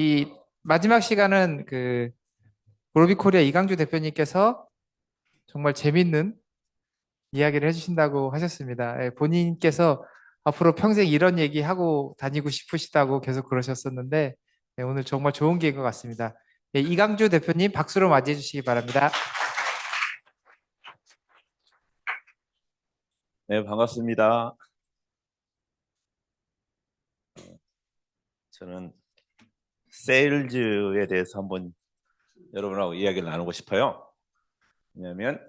이 마지막 시간은 그로비코리아 이강주 대표님께서 정말 재밌는 이야기를 해주신다고 하셨습니다. 예, 본인께서 앞으로 평생 이런 얘기 하고 다니고 싶으시다고 계속 그러셨었는데, 예, 오늘 정말 좋은 기회인 것 같습니다. 예, 이강주 대표님 박수로 맞이해 주시기 바랍니다. 네, 반갑습니다. 저는 세일즈에 대해서 한번 여러분하고 이야기를 나누고 싶어요. 왜냐하면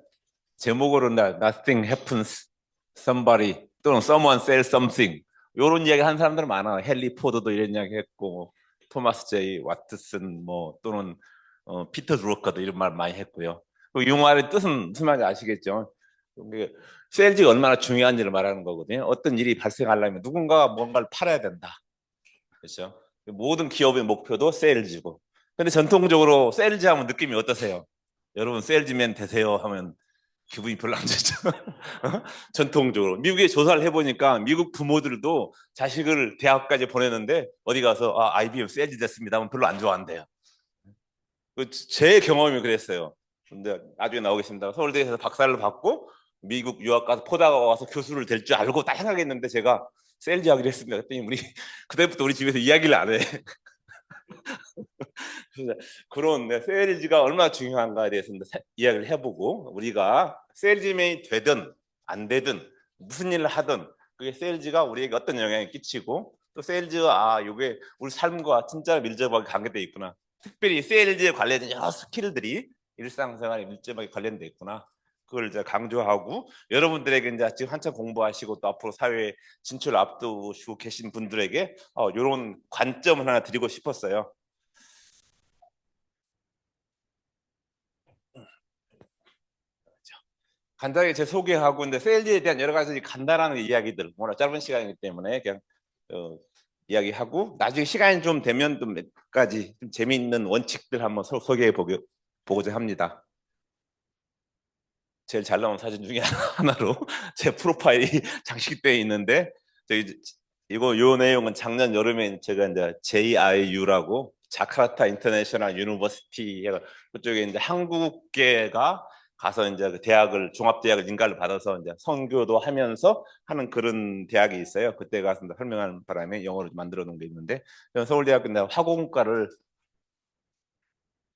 제목으로는 Nothing happens, somebody 또는 someone sells something 이런 이야기 하는 사람들은 많아요. 헨리 포드도 이런 이야기 했고 토마스 제이 와트슨 또는 피터 드루커도 이런 말 많이 했고요. 그 용어의 뜻은 무슨 말인지 아시겠죠? 세일즈가 얼마나 중요한지를 말하는 거거든요. 어떤 일이 발생하려면 누군가가 뭔가를 팔아야 된다. 그렇죠? 모든 기업의 목표도 세일즈고. 근데 전통적으로 세일즈 하면 느낌이 어떠세요? 여러분 세일즈맨 되세요 하면 기분이 별로 안 좋죠. 전통적으로 미국에 조사를 해보니까 미국 부모들도 자식을 대학까지 보내는데 어디 가서 IBM 세일즈 됐습니다 하면 별로 안 좋아한대요. 제 경험이 그랬어요. 근데 나중에 나오겠습니다. 서울대에서 박사를 받고 미국 유학 가서 포다가 와서 교수를 될 줄 알고 딱 생각했는데 제가 세일즈 하기로 했습니다. 그랬더니 그때부터 우리 집에서 이야기를 안 해. 그런 세일즈가 얼마나 중요한가에 대해서 이야기를 해보고 우리가 세일즈맨이 되든 안 되든 무슨 일을 하든 그게 세일즈가 우리에게 어떤 영향을 끼치고 또 세일즈가 이게 우리 삶과 진짜 밀접하게 관계되어 있구나. 특별히 세일즈에 관련된 여러 스킬들이 일상생활에 밀접하게 관련되어 있구나. 그걸 이제 강조하고 여러분들에게 이제 지금 한참 공부하시고 또 앞으로 사회에 진출 앞두시고 계신 분들에게 이런 관점을 하나 드리고 싶었어요. 간단하게 제 소개하고 근데 세일즈에 대한 여러 가지 간단한 이야기들 워낙 짧은 시간이기 때문에 그냥 이야기하고 나중에 시간이 좀 되면 좀 몇 가지 좀 재미있는 원칙들 한번 소개해 보고자 합니다. 제일 잘 나온 사진 중에 하나로 제 프로파일이 장식되어 있는데 요 내용은 작년 여름에 제가 이제 JIU라고 자카르타 인터내셔널 유니버시티 그쪽에 이제 한국계가 가서 이제 그 대학을 종합대학을 인가를 받아서 이제 선교도 하면서 하는 그런 대학이 있어요. 그때 가서 설명하는 바람에 영어로 만들어 놓은 게 있는데 서울대학교 화공과를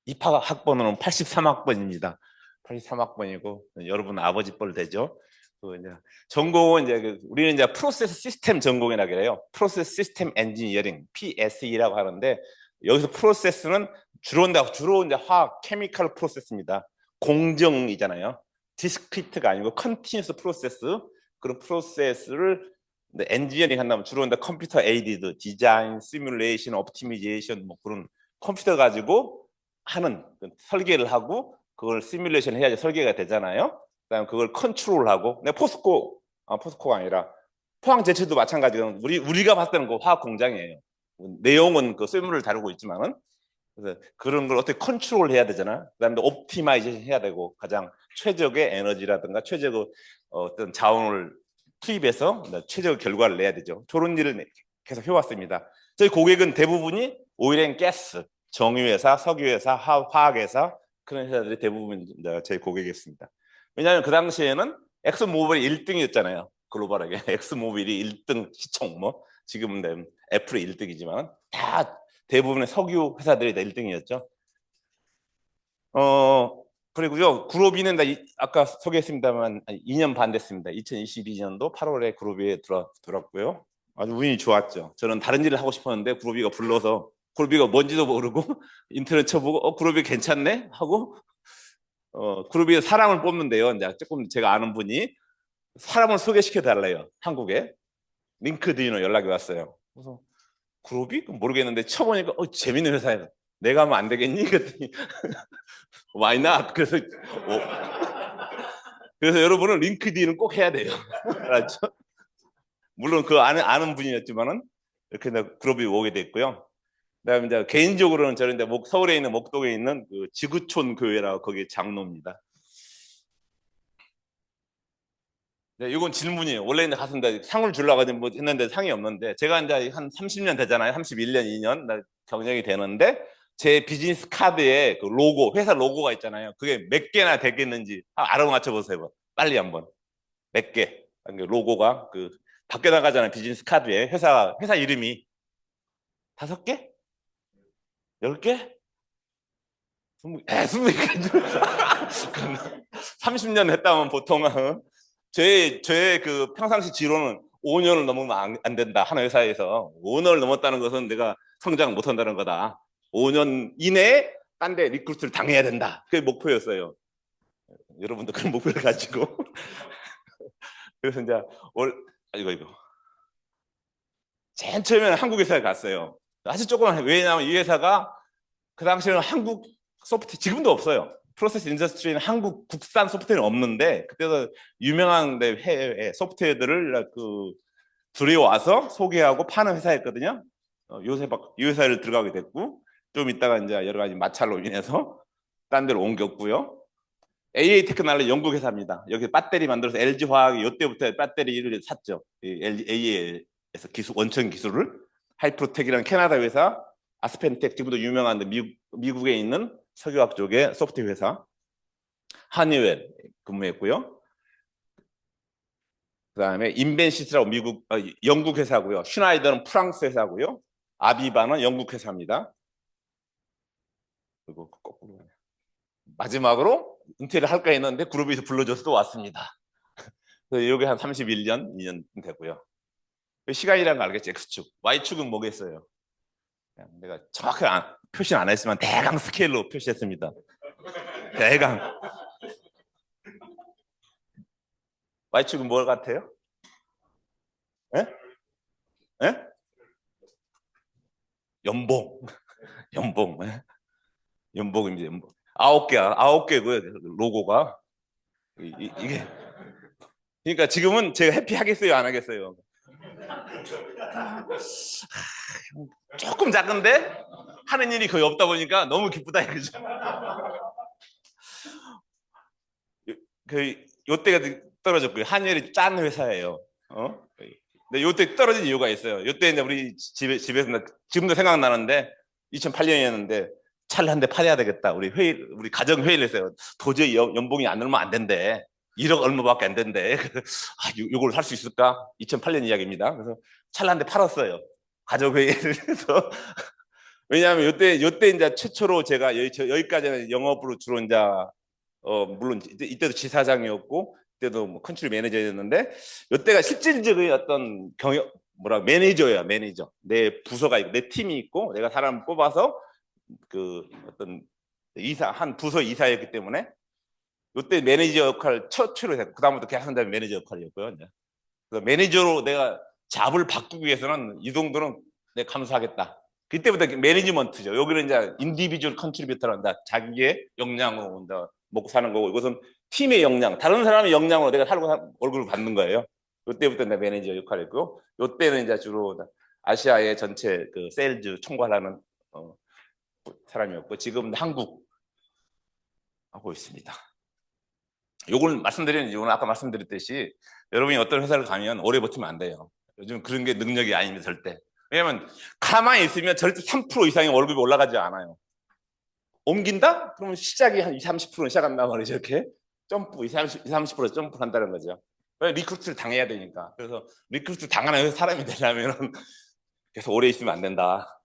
입학 학번으로는 83학번입니다. 83학번이고 여러분 아버지 뻘 되죠. 이제 전공은 이제 우리는 이제 프로세스 시스템 전공이라고 해요. 프로세스 시스템 엔지니어링 PSE라고 하는데 여기서 프로세스는 주로 이제 화학 케미컬 프로세스입니다. 공정이잖아요. 디스크리트가 아니고 컨티뉴스 프로세스 그런 프로세스를 엔지니어링 한다면 주로 이제 컴퓨터 에이디드 디자인, 시뮬레이션, 옵티미제이션 그런 컴퓨터 가지고 하는 설계를 하고 그걸 시뮬레이션 해야지 설계가 되잖아요. 그다음 그걸 컨트롤하고 포스코가 아니라 포항제철도 마찬가지로 우리가 봤을 때는 그 화학 공장이에요. 내용은 그 쇠물을 다루고 있지만은 그래서 그런 걸 어떻게 컨트롤 해야 되잖아. 그다음에 옵티마이제이션 해야 되고 가장 최적의 에너지라든가 최적의 어떤 자원을 투입해서 최적의 결과를 내야 되죠. 저런 일을 계속 해왔습니다. 저희 고객은 대부분이 오일앤가스, 정유회사, 석유회사, 화학회사 그런 회사들이 대부분 저희 고객이었습니다. 왜냐하면 그 당시에는 엑슨모빌이 1등이었잖아요. 글로벌하게 엑슨모빌이 1등 시총 지금은 애플이 1등이지만 다 대부분의 석유 회사들이 1등이었죠. 그리고요 그룹이는 아까 소개했습니다만 2년 반 됐습니다. 2022년도 8월에 그룹에 들어왔고요. 아주 운이 좋았죠. 저는 다른 일을 하고 싶었는데 그룹이가 불러서 그룹이가 뭔지도 모르고 인터넷 쳐보고 그룹이 괜찮네 하고 그룹이 사람을 뽑는데요. 이제 조금 제가 아는 분이 사람을 소개시켜 달래요. 한국에 링크드인으로 연락이 왔어요. 그래서 그룹이 모르겠는데 쳐보니까 재밌는 회사예요. 내가 하면 안 되겠니? 그랬더니 why not? 그래서 여러분은 링크드인을 꼭 해야 돼요. 알았죠? 물론 그 아는 분이었지만은 이렇게 그룹이 오게 됐고요. 그다음에 이제 개인적으로는 저는 이제 서울에 있는 목동에 있는 그 지구촌 교회라고 거기 장로입니다. 네, 이건 질문이에요. 원래 이제 가서 이제 상을 주려고 뭐 했는데 상이 없는데, 제가 이제 한 30년 되잖아요. 31년, 2년 경력이 되는데, 제 비즈니스 카드에 그 로고, 회사 로고가 있잖아요. 그게 몇 개나 되겠는지 알아맞혀 보세요. 빨리 한번. 몇 개. 로고가 그 밖에 나가잖아요. 비즈니스 카드에 회사 이름이 5개? 10개? 20개? 30년 했다면 보통은 저의 그 평상시 지로는 5년을 넘으면 안 된다. 한 회사에서 5년을 넘었다는 것은 내가 성장 못 한다는 거다. 5년 이내에 딴 데 리크루트를 당해야 된다. 그게 목표였어요. 여러분도 그런 목표를 가지고 그래서 이제 이거 제일 처음에는 한국 회사에 갔어요. 아주 조그만, 왜냐하면 이 회사가 그 당시에는 한국 소프트 지금도 없어요. 프로세스 인더스트리는 한국 국산 소프트웨어는 없는데, 그때도 유명한 해외 소프트웨어들을 그 들여와서 소개하고 파는 회사였거든요. 요새 이 회사를 들어가게 됐고, 좀 있다가 이제 여러 가지 마찰로 인해서 딴 데로 옮겼고요. AA 테크놀로지 영국 회사입니다. 여기 배터리 만들어서 LG 화학이 이때부터 배터리를 샀죠. AA에서 원천 기술을. 하이프로텍이라는 캐나다 회사, 아스펜텍 지금도 유명한데 미국에 있는 석유화학 쪽의 소프트웨어 회사, 하니웰 근무했고요. 그다음에 인벤시스라고 영국 회사고요. 슈나이더는 프랑스 회사고요. 아비바는 영국 회사입니다. 그리고 거꾸로 마지막으로 은퇴를 할까 했는데 그룹에서 불러줘서 또 왔습니다. 그래서 여기 한 31년, 2년 되고요. 시간이라는 거 알겠죠? X축. Y축은 뭐겠어요? 내가 정확하게 표시는 안 했지만 대강 스케일로 표시했습니다. 대강. Y축은 뭘 같아요? 예? 예? 연봉. 연봉. 연봉입니다. 연봉. 9개고요. 로고가. 이게. 그러니까 지금은 제가 해피하겠어요? 안 하겠어요? 조금 작은데 하는 일이 거의 없다 보니까 너무 기쁘다 이거죠. 요때가 떨어졌고요. 한일이 짠 회사예요. 근데 요때 떨어진 이유가 있어요. 요때 이제 우리 집에서 지금도 생각나는데 2008년이었는데 차를 한 대 팔아야 되겠다. 우리 가정 회의를 했어요. 도저히 연봉이 안 늘면 안 된대. 1억 얼마밖에 안 된대. 요걸 살 수 있을까? 2008년 이야기입니다. 그래서 차를 한 대 팔았어요. 가족 회의를 해서. 왜냐하면 요때 이제 최초로 제가 여기까지는 영업으로 주로 이제 물론 이때도 지사장이었고 그때도 뭐 컨트리 매니저였는데 요때가 실질적인 어떤 매니저예요. 매니저. 내 부서가 있고 내 팀이 있고 내가 사람 뽑아서 그 어떤 한 부서 이사였기 때문에 요때 매니저 역할 최초로 했고 그다음부터 계속 매니저 역할이었고요. 이제. 그래서 매니저로 내가 잡을 바꾸기 위해서는 이 정도는 내가 감수하겠다. 그때부터 매니지먼트죠. 여기는 이제 인디비주얼 컨트리뷰터란다. 자기의 역량으로 이제 먹고 사는 거고 이것은 팀의 역량, 다른 사람의 역량으로 내가 살고 월급을 받는 거예요. 이때부터 내 매니저 역할이었고, 이때는 이제 주로 아시아의 전체 그 세일즈 총괄하는 사람이었고, 지금 한국 하고 있습니다. 요걸 말씀드리는 이유는 아까 말씀드렸듯이 여러분이 어떤 회사를 가면 오래 버티면 안 돼요. 요즘 그런 게 능력이 아닙니다, 절대. 왜냐면 가만히 있으면 절대 3% 이상의 월급이 올라가지 않아요. 옮긴다? 그러면 시작이 한 20, 30%는 시작한단 말이죠. 이렇게 점프, 20, 30% 점프 한다는 거죠. 왜? 리크루트를 당해야 되니까. 그래서 리크루트 당하는 사람이 되려면 계속 오래 있으면 안 된다.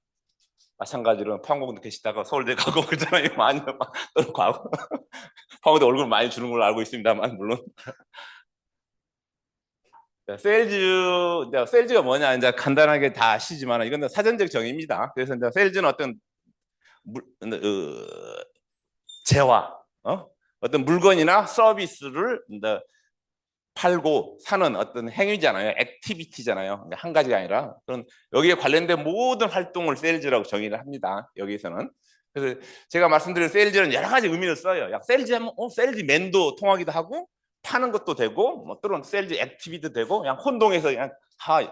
마찬가지로 포항공도 계시다가 서울대 가고 그러잖아요. 많이 가고 포항공도 월급 많이 주는 걸로 알고 있습니다만 물론. 세일즈가 뭐냐 이제 간단하게 다 아시지만 이건 사전적 정의입니다. 그래서 이제 세일즈는 어떤 재화, 어떤 물건이나 서비스를 이제 팔고 사는 어떤 행위잖아요. 액티비티잖아요. 한 가지가 아니라 그런 여기에 관련된 모든 활동을 세일즈라고 정의를 합니다. 여기서는. 그래서 제가 말씀드린 세일즈는 여러 가지 의미를 써요. 세일즈 하면 세일즈맨도 통하기도 하고 파는 것도 되고 뭐 또는 세일즈 액티비티도 되고 그냥 혼동해서 그냥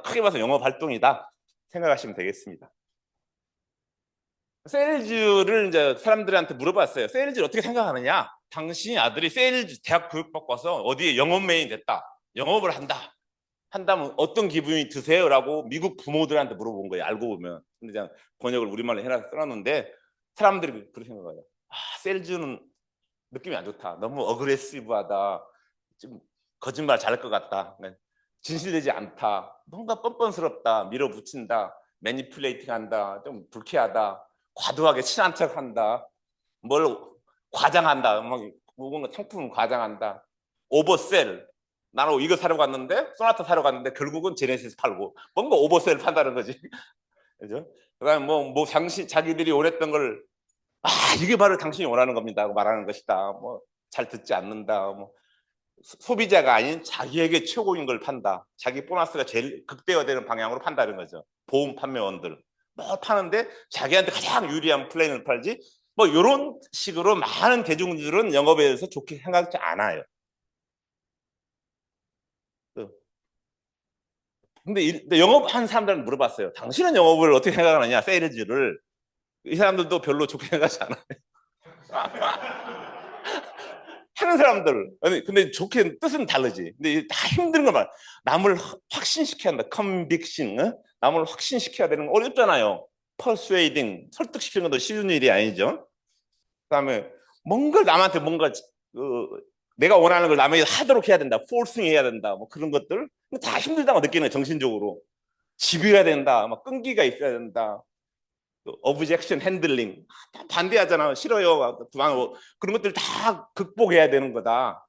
크게 봐서 영업 활동이다 생각하시면 되겠습니다. 세일즈를 이제 사람들한테 물어봤어요. 세일즈를 어떻게 생각하느냐? 당신이 아들이 세일즈 대학 교육받고 와서 어디에 영업맨이 됐다. 영업을 한다면 어떤 기분이 드세요라고 미국 부모들한테 물어본 거예요. 알고 보면. 근데 그냥 번역을 우리말로 해놔서 써놨는데 사람들이 그렇게 생각해요. 아, 세일즈는 느낌이 안 좋다. 너무 어그레시브하다. 좀 거짓말 잘할 것 같다. 진실되지 않다. 뭔가 뻔뻔스럽다. 밀어붙인다. 매니플레이팅한다. 좀 불쾌하다. 과도하게 친한 척한다. 뭘 과장한다. 막 뭔가 상품 과장한다. 오버셀. 나는 이거 사러 갔는데 소나타 사러 갔는데 결국은 제네시스 팔고 뭔가 오버셀 판다는 거지. 그죠? 그다음에 뭐 자기들이 원했던 걸 이게 바로 당신이 원하는 겁니다 하고 말하는 것이다. 뭐 잘 듣지 않는다. 뭐 소비자가 아닌 자기에게 최고인 걸 판다. 자기 보너스가 제일 극대화되는 방향으로 판다는 거죠. 보험 판매원들 뭐 파는데 자기한테 가장 유리한 플랜을 팔지. 뭐 이런 식으로 많은 대중들은 영업에 대해서 좋게 생각하지 않아요. 근데 영업한 사람들은 물어봤어요. 당신은 영업을 어떻게 생각하느냐, 세일즈를. 이 사람들도 별로 좋게 생각하지 않아요. 하는 사람들. 아니, 근데 좋게 뜻은 다르지. 근데 다 힘든 거 말. 남을 확신시켜야 한다. 컨빅션. 어? 남을 확신시켜야 되는 거 어렵잖아요. 퍼스웨이딩, 설득시키는 것도 쉬운 일이 아니죠. 그다음에 뭔가 남한테 뭔가 내가 원하는 걸 남에게 하도록 해야 된다. 포싱 해야 된다. 뭐 그런 것들 다 힘들다고 느끼는 거예요. 정신적으로. 집요해야 된다. 막 끈기가 있어야 된다. 오브젝션 핸들링 반대하잖아. 싫어요. 그런 것들 다 극복해야 되는 거다.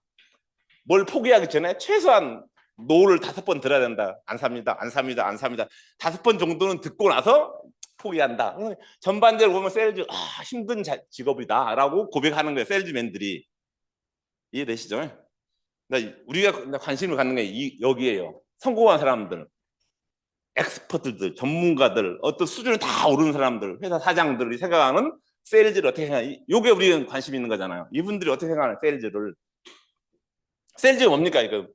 뭘 포기하기 전에 최소한 노를 5번 들어야 된다. 안 삽니다. 안 삽니다. 안 삽니다. 5번 정도는 듣고 나서 포기한다. 전반적으로 보면 세일즈 힘든 직업이다 라고 고백하는 거예요. 세일즈맨들이. 이해되시죠? 그러니까 우리가 관심을 갖는 게 여기에요. 성공한 사람들, 엑스퍼트들, 전문가들, 어떤 수준을 다 오르는 사람들, 회사 사장들이 생각하는 세일즈를 어떻게 생각하냐. 이게 우리는 관심 있는 거잖아요. 이분들이 어떻게 생각하는 세일즈를. 세일즈가 뭡니까? 이거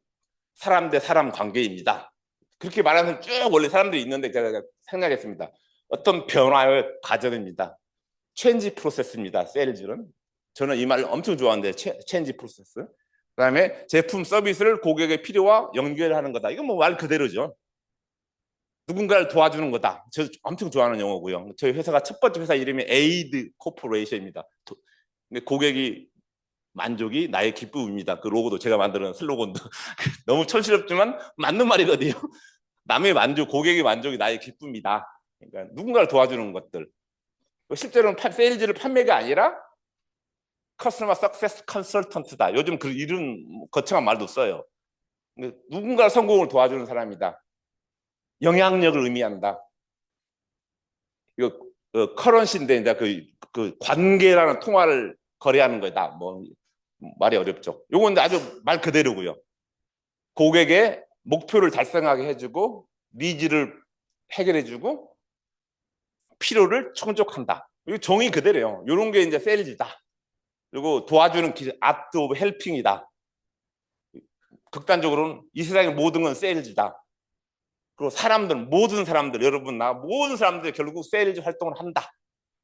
사람 대 사람 관계입니다. 그렇게 말하는 쭉 원래 사람들이 있는데 제가 생각했습니다. 어떤 변화의 과정입니다. 체인지 프로세스입니다. 세일즈는. 저는 이 말을 엄청 좋아하는데 체인지 프로세스. 그다음에 제품 서비스를 고객의 필요와 연결하는 거다. 이건 뭐 말 그대로죠. 누군가를 도와주는 거다. 저 엄청 좋아하는 용어고요. 저희 회사가 첫 번째 회사 이름이 에이드 코퍼레이션입니다. 근데 고객이 만족이 나의 기쁨입니다. 그 로고도 제가 만드는 슬로건도 너무 촌스럽지만 맞는 말이거든요. 남의 만족, 고객의 만족이 나의 기쁨이다. 그러니까 누군가를 도와주는 것들. 실제로는 세일즈를 판매가 아니라 커스터머 석세스 컨설턴트다. 요즘 그 이런 거창한 말도 써요. 누군가 성공을 도와주는 사람이다. 영향력을 의미한다. 이거 커런시인데 이제 그 관계라는 통화를 거래하는 거다. 뭐 말이 어렵죠. 요건 아주 말 그대로고요. 고객의 목표를 달성하게 해주고 니즈를 해결해주고 필요를 충족한다. 이거 종이 그대로요. 이런 게 이제 세일즈다. 그리고 도와주는 아트 오브 헬핑이다. 극단적으로는 이 세상의 모든 건 세일즈다. 그리고 모든 사람들, 여러분, 모든 사람들이 결국 세일즈 활동을 한다.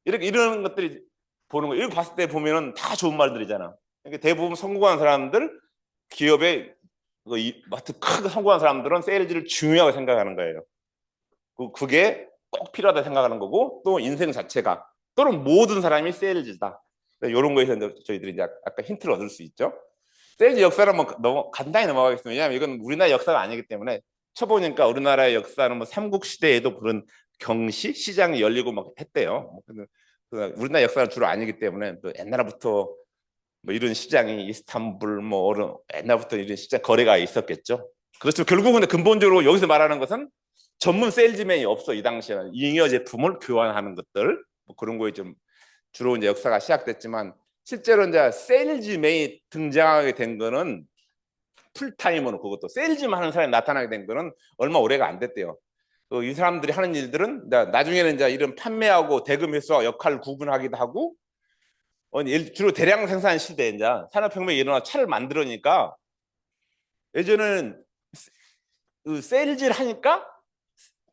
이런 것들이 보는 거예요. 이렇게 봤을 때 보면은 다 좋은 말들이잖아. 그러니까 대부분 성공한 사람들, 기업에 크게 성공한 사람들은 세일즈를 중요하게 생각하는 거예요. 그게 꼭 필요하다 생각하는 거고, 또 인생 자체가, 또는 모든 사람이 세일즈다. 이런 거에서 저희들이 이제 아까 힌트를 얻을 수 있죠. 세일즈 역사는 뭐 간단히 넘어가겠습니다. 왜냐하면 이건 우리나라 역사가 아니기 때문에 쳐보니까 우리나라의 역사는 뭐 삼국시대에도 그런 경시 시장이 열리고 막 했대요. 우리나라 역사는 주로 아니기 때문에 또 옛날부터 뭐 이런 시장이 이스탄불 뭐 옛날부터 이런 시장 거래가 있었겠죠. 그렇지만 결국은 근본적으로 여기서 말하는 것은 전문 세일즈맨이 없어. 이 당시에는 잉여 제품을 교환하는 것들 뭐 그런 거에 좀 주로 이제 역사가 시작됐지만 실제로 이제 세일즈맨이 등장하게 된 거는 풀타임으로 그것도 세일즈만 하는 사람이 나타나게 된 거는 얼마 오래가 안 됐대요. 이 사람들이 하는 일들은 나중에는 이제 이런 판매하고 대금 회수와 역할을 구분하기도 하고 주로 대량 생산 시대에 이제 산업혁명이 일어나 차를 만들으니까 예전에는 세일즈를 하니까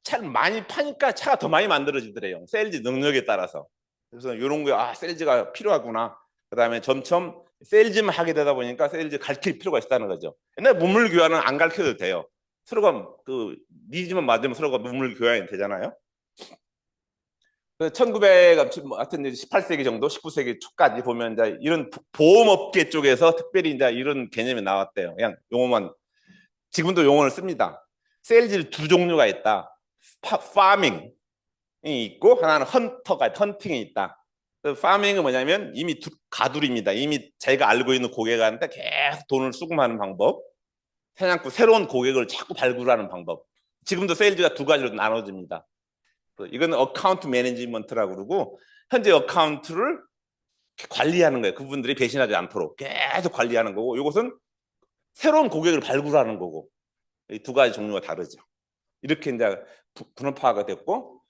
차를 많이 파니까 차가 더 많이 만들어지더래요. 세일즈 능력에 따라서. 그래서 이런 거 세일즈가 필요하구나. 그다음에 점점 세일즈만 하게 되다 보니까 세일즈 가르칠 필요가 있다는 거죠. 옛날 문물 교환은 안 가르쳐도 돼요. 서로가 그 니즈만 맞으면 서로가 문물 교환이 되잖아요. 1900, 하여튼 18세기 정도, 19세기 초까지 보면 이제 이런 보험업계 쪽에서 특별히 이제 이런 개념이 나왔대요. 그냥 용어만, 지금도 용어를 씁니다. 세일즈 두 종류가 있다. 파밍이 있고 하나는 헌팅이 있다. 파밍은 뭐냐면 이미 가두리입니다. 이미 자기가 알고 있는 고객한테 계속 돈을 수금하는 방법. 사냥꾼 새로운 고객을 자꾸 발굴하는 방법. 지금도 세일즈가 두 가지로 나눠집니다. 이거는 어카운트 매니지먼트라고 그러고 현재 어카운트를 관리하는 거예요. 그분들이 배신하지 않도록 계속 관리하는 거고, 이것은 새로운 고객을 발굴하는 거고, 이 두 가지 종류가 다르죠. 이렇게 이제 분업화가 됐고,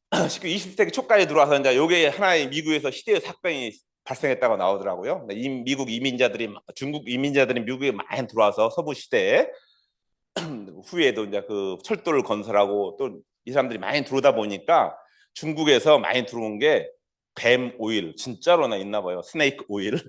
20세기 초까지 들어와서 이제 이게 하나의 미국에서 희대의 사건이 발생했다고 나오더라고요. 미국 이민자들이, 중국 이민자들이 미국에 많이 들어와서 서부 시대에 후에도 이제 그 철도를 건설하고 또 이 사람들이 많이 들어오다 보니까 중국에서 많이 들어온 게 뱀 오일, 진짜로나 있나 봐요. 스네이크 오일,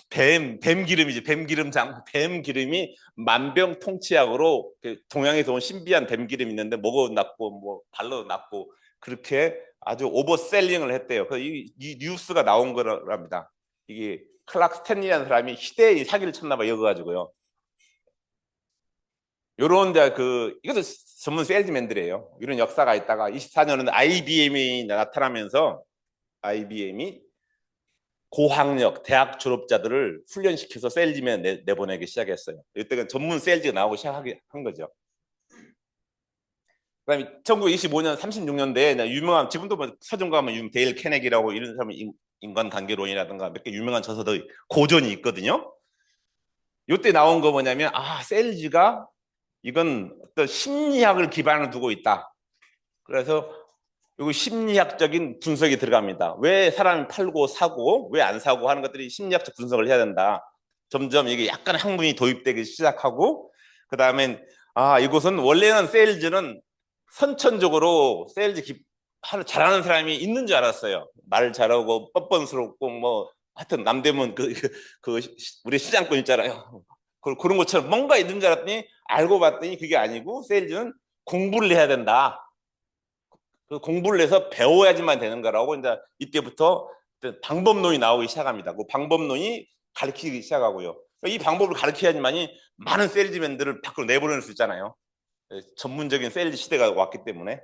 뱀 기름이지. 뱀 기름이 만병통치약으로 동양에서 온 신비한 뱀 기름 있는데 먹어도 낫고 뭐 발라도 낫고 그렇게 아주 오버셀링을 했대요. 이 뉴스가 나온 거랍니다. 이게 클락 스탠리라는 사람이 희대의 사기를 쳤나 봐요. 이거 가지고요. 요런 이것도 전문 세일즈맨들이에요. 이런 역사가 있다가 24년은 IBM이 나타나면서 IBM이 고학력 대학 졸업자들을 훈련시켜서 세일즈맨 내보내기 시작했어요. 이때는 전문 세일즈가 나오기 시작한 거죠. 그다음에 1925년 36년대에 유명한, 지금도 뭐 서점 가면 유명 데일 캐네기라고 이런 사람이 인간관계론이라든가 몇 개 유명한 저서들 고전이 있거든요. 이때 나온 거 뭐냐면 세일즈가 이건 어떤 심리학을 기반으로 두고 있다. 그래서 이거 심리학적인 분석이 들어갑니다. 왜 사람이 팔고 사고 왜 안 사고 하는 것들이 심리학적 분석을 해야 된다. 점점 이게 약간 학문이 도입되기 시작하고, 그 다음엔 이곳은 원래는 세일즈는 선천적으로 세일즈 잘하는 사람이 있는 줄 알았어요. 말 잘하고 뻔뻔스럽고 뭐 하여튼 남대문 우리 시장꾼 있잖아요. 그런 것처럼 뭔가 있는 줄 알았더니 알고 봤더니 그게 아니고 세일즈는 공부를 해야 된다. 그 공부를 해서 배워야지만 되는 거라고 이제 이때부터 방법론이 나오기 시작합니다. 그 방법론이 가르치기 시작하고요. 이 방법을 가르쳐야지만이 많은 세일즈맨들을 밖으로 내보낼 수 있잖아요. 전문적인 세일즈 시대가 왔기 때문에.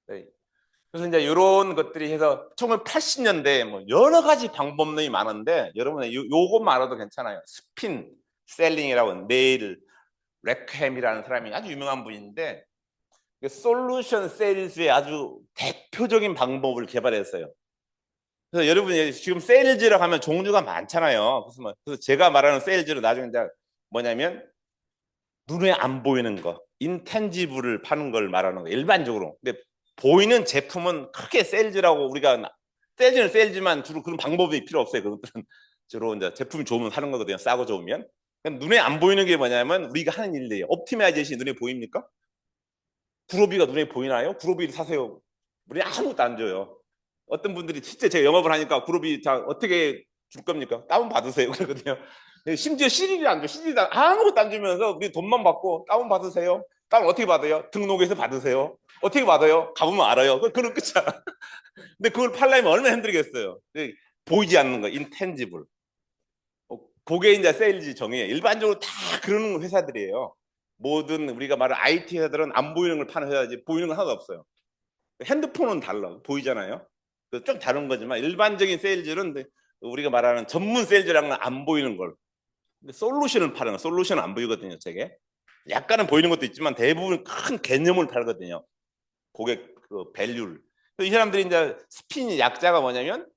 그래서 이제 이런 것들이 해서 1980년대에 뭐 여러 가지 방법론이 많은데 여러분 요것만 알아도 괜찮아요. 스핀 셀링이라고 네일 레크햄이라는 사람이 아주 유명한 분인데 솔루션 세일즈의 아주 대표적인 방법을 개발했어요. 그래서 여러분이 지금 세일즈라고 하면 종류가 많잖아요. 그래서 제가 말하는 세일즈는 나중에 이제 뭐냐면 눈에 안 보이는 거, 인텐지블을 파는 걸 말하는 거 일반적으로. 근데 보이는 제품은 크게 세일즈라고 우리가 세일즈는 세일즈만 주로 그런 방법이 필요 없어요. 그것들은 주로 이제 제품이 좋으면 사는 거거든요. 싸고 좋으면. 눈에 안 보이는 게 뭐냐면 우리가 하는 일이에요. 옵티마이제이션이 눈에 보입니까? 구로비가 눈에 보이나요? 구로비를 사세요. 우리 아무것도 안 줘요. 어떤 분들이 실제 제가 영업을 하니까 구로비 어떻게 줄 겁니까? 다운 받으세요. 그러거든요. 심지어 CD를 안 줘. CD도 아무것도 안 주면서 우리 돈만 받고 다운 받으세요. 다운 어떻게 받아요? 등록해서 받으세요. 어떻게 받아요? 가보면 알아요. 그런 끝이야. 근데 그걸 팔려면 얼마나 힘들겠어요. 보이지 않는 거, 인텐지블. 그게 이제 세일즈 정의예요. 일반적으로 다 그러는 회사들이에요. 모든 우리가 말하는 IT 회사들은 안 보이는 걸 파는 회사지 보이는 건 하나도 없어요. 핸드폰은 달라. 보이잖아요. 좀 다른 거지만 일반적인 세일즈는 우리가 말하는 전문 세일즈랑은 안 보이는 걸. 솔루션을 파는 거. 솔루션은 안 보이거든요. 저게. 약간은 보이는 것도 있지만 대부분 큰 개념을 팔거든요. 고객 밸류를. 이 사람들이 이제 스핀이 약자가 뭐냐면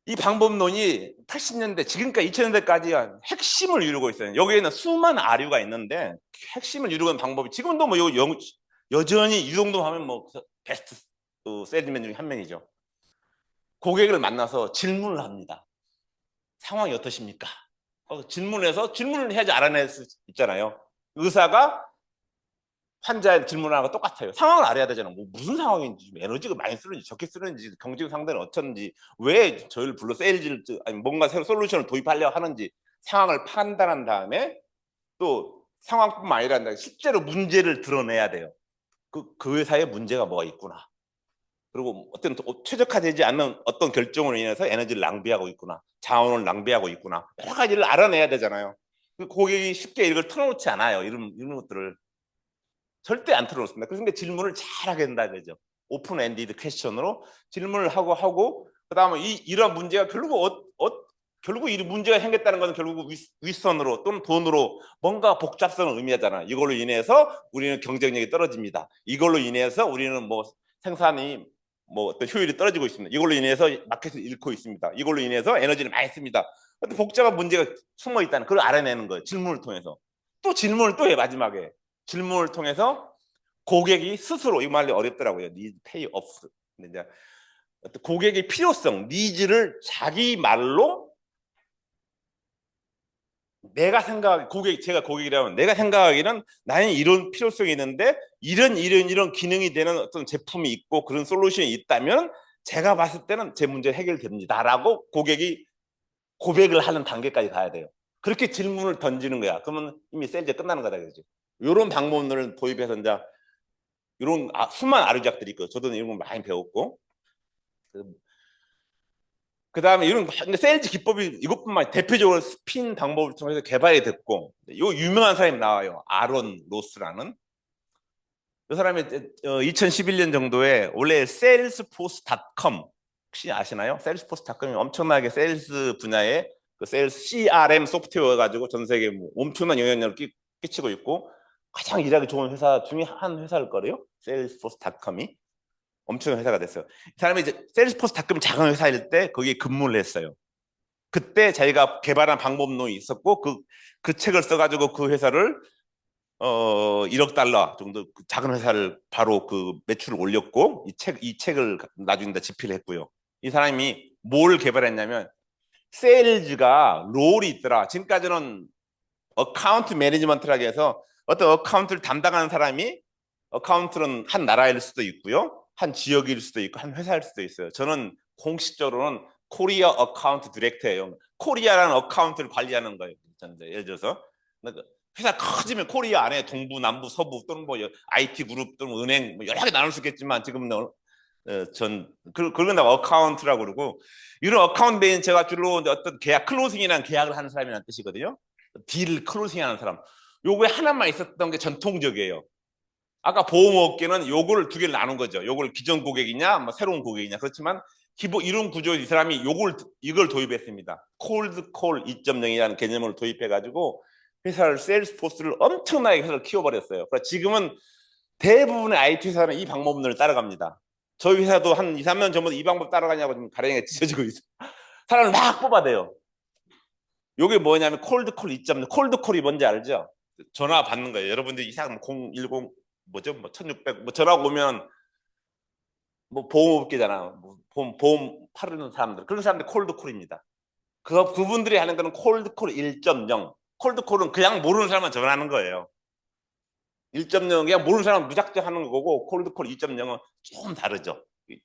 이 방법론이 80년대 지금까지 2000년대까지 핵심을 이루고 있어요. 여기에는 수많은 아류가 있는데 핵심을 이루는 방법이 지금도 뭐 여전히 이 정도 하면 뭐 베스트 세일즈맨 중에 한 명이죠. 고객을 만나서 질문을 합니다. 상황이 어떠십니까? 질문을 해서 질문을 해야지 알아낼 수 있잖아요. 의사가 환자 질문하는 거 똑같아요. 상황을 알아야 되잖아요. 뭐 무슨 상황인지, 에너지가 많이 쓰는지 적게 쓰는지, 경쟁 상대는 어쩐지, 왜 저희를 불러 세일즈를 아니 뭔가 새로 솔루션을 도입하려고 하는지 상황을 판단한 다음에 또 상황뿐만 아니라 실제로 문제를 드러내야 돼요. 그 회사에 문제가 뭐가 있구나. 그리고 어떤 최적화되지 않는 어떤 결정으로 인해서 에너지를 낭비하고 있구나, 자원을 낭비하고 있구나, 여러 가지를 알아내야 되잖아요. 그 고객이 쉽게 이걸 털어놓지 않아요. 이런 것들을 절대 안 털어놓습니다. 그래서 질문을 잘하게 된다 그러죠. 오픈 엔디드 퀘스천으로 질문을 하고 그다음에 이런 문제가 결국 이 문제가 생겼다는 것은 결국 윗선으로 또는 돈으로 뭔가 복잡성을 의미하잖아. 이걸로 인해서 우리는 경쟁력이 떨어집니다. 이걸로 인해서 우리는 뭐 생산이 뭐 어떤 효율이 떨어지고 있습니다. 이걸로 인해서 마켓을 잃고 있습니다. 이걸로 인해서 에너지를 많이 씁니다. 어떤 복잡한 문제가 숨어 있다는 그걸 알아내는 거예요. 질문을 통해서. 또 질문을 또 해 마지막에. 질문을 통해서 고객이 스스로, 이 말이 어렵더라고요. need pay off. 근데 이제 어떤 고객의 필요성, 니즈를 자기 말로 제가 고객이라면 내가 생각하기는 나는 이런 필요성이 있는데 이런 기능이 되는 어떤 제품이 있고 그런 솔루션이 있다면 제가 봤을 때는 제 문제 해결됩니다라고 고객이 고백을 하는 단계까지 가야 돼요. 그렇게 질문을 던지는 거야. 그러면 이미 세일즈 끝나는 거다 그러죠. 이런 방법론을 도입해서 이제 이런 수많은 아류작들이 있고 저도 이런 거 많이 배웠고 그 다음에 이런 세일즈 기법이 이것뿐만 아니라 대표적으로 스핀 방법을 통해서 개발이 됐고 요 유명한 사람이 나와요. 아론 로스라는. 이 사람이 2011년 정도에 원래 salesforce.com 혹시 아시나요? salesforce.com이 엄청나게 세일즈 분야에 그 세일즈 CRM 소프트웨어 가지고 전 세계에 뭐 엄청난 영향력을 끼치고 있고 가장 일하기 좋은 회사 중에 한 회사일 거래요. salesforce.com이 엄청난 회사가 됐어요. 이 사람이 이제 salesforce.com 작은 회사일 때 거기에 근무를 했어요. 그때 자기가 개발한 방법론이 있었고 그 책을 써가지고 그 회사를 1억 달러 정도 작은 회사를 바로 그 매출을 올렸고 이 책을 나중에 집필을 했고요. 이 사람이 뭘 개발했냐면 세일즈가 롤이 있더라. 지금까지는 어카운트 매니지먼트라고 해서 어떤 어카운트를 담당하는 사람이 어카운트는 한 나라일 수도 있고요. 한 지역일 수도 있고 한 회사일 수도 있어요. 저는 공식적으로는 코리아 어카운트 디렉터예요. 코리아라는 어카운트를 관리하는 거예요. 예를 들어서 회사 커지면 코리아 안에 동부, 남부, 서부 또는 뭐 IT 그룹 또는 은행 뭐 여러 개 나눌 수 있겠지만 지금은 그걸 다 어카운트라고 그러고 이런 어카운트 매니저가 주로 어떤 계약 클로징이라는 계약을 하는 사람이라는 뜻이거든요. 딜 클로징하는 사람. 요거에 하나만 있었던 게 전통적이에요. 아까 보험업계는 요거를 두 개를 나눈 거죠. 요걸 기존 고객이냐, 뭐 새로운 고객이냐. 그렇지만 기본 이런 구조 이 사람이 이걸 도입했습니다. 콜드콜 2.0이라는 개념을 도입해가지고 회사를 세일스포스를 엄청나게 회사를 키워버렸어요. 그래서 지금은 대부분의 IT 회사는 이 방법론을 따라갑니다. 저희 회사도 한 2, 3년 전부터 이 방법 따라가냐고 좀 가랭이가 찢어지고 있어요. 사람을 막 뽑아대요. 요게 뭐냐면 콜드콜 2.0. 콜드콜이 뭔지 알죠? 전화 받는 거예요. 여러분들 이상 010 뭐죠? 뭐 1600 뭐 전화 오면 뭐 보험업계잖아. 뭐 보험 파르는 사람들. 그런 사람들 콜드콜입니다. 그분들이 하는 거는 콜드콜 1.0. 콜드콜은 그냥 모르는 사람만 전화하는 거예요. 1.0은 그냥 모르는 사람 무작정 하는 거고 콜드콜 2.0은 좀 다르죠.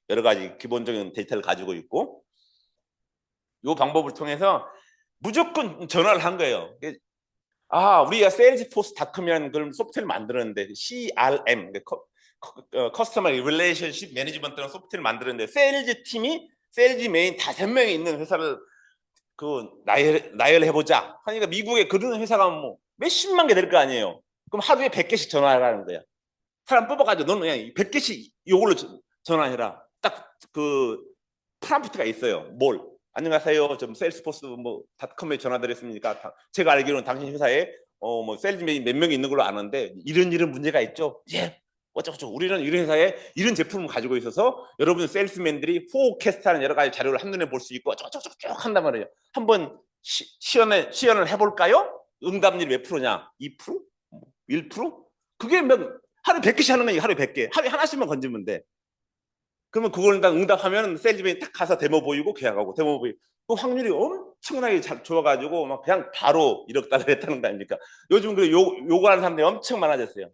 여러 가지 기본적인 데이터를 가지고 있고 이 방법을 통해서 무조건 전화를 한 거예요. 우리가 세일즈포스닷컴이라는 그런 소프트웨어를 만들었는데 CRM, 커스터머 릴레이션십 매니지먼트라는 소프트웨어를 만들었는데 세일즈 팀이 세일즈 메인 5명이 있는 회사를 나열해보자 하니까 미국에 그런 회사가 뭐 몇십만 개 될 거 아니에요. 그럼 하루에 100개씩 전화하라는 거야. 사람 뽑아가지고 너는 그냥 100개씩 이걸로 전화해라. 딱 그 프롬프트가 있어요. 안녕하세요. 좀 세일스포스 뭐 닷컴에 전화드렸습니까? 제가 알기로는 당신 회사에 뭐 세일즈맨이 몇 명이 있는 걸로 아는데 이런 문제가 있죠. 예. 어쩌고저쩌고 우리는 이런 회사에 이런 제품을 가지고 있어서 여러분 세일스맨들이 포캐스트하는 여러 가지 자료를 한눈에 볼 수 있고 어쩌고저쩌고 쭉 한단 말이에요. 한번 시연을 해볼까요? 응답률 몇 프로냐? 2%? 1%? 그게 하루에 100개씩 하는 거니 하루에 100개. 하루에 하나씩만 건지면 돼. 그러면 그걸 딱 응답하면 세일즈맨이 딱 가서 데모 보이고 계약하고 데모 보이고 그 확률이 엄청나게 좋아가지고 막 그냥 바로 1억 달러 했다는 거 아닙니까? 요즘 요구하는 사람들이 엄청 많아졌어요.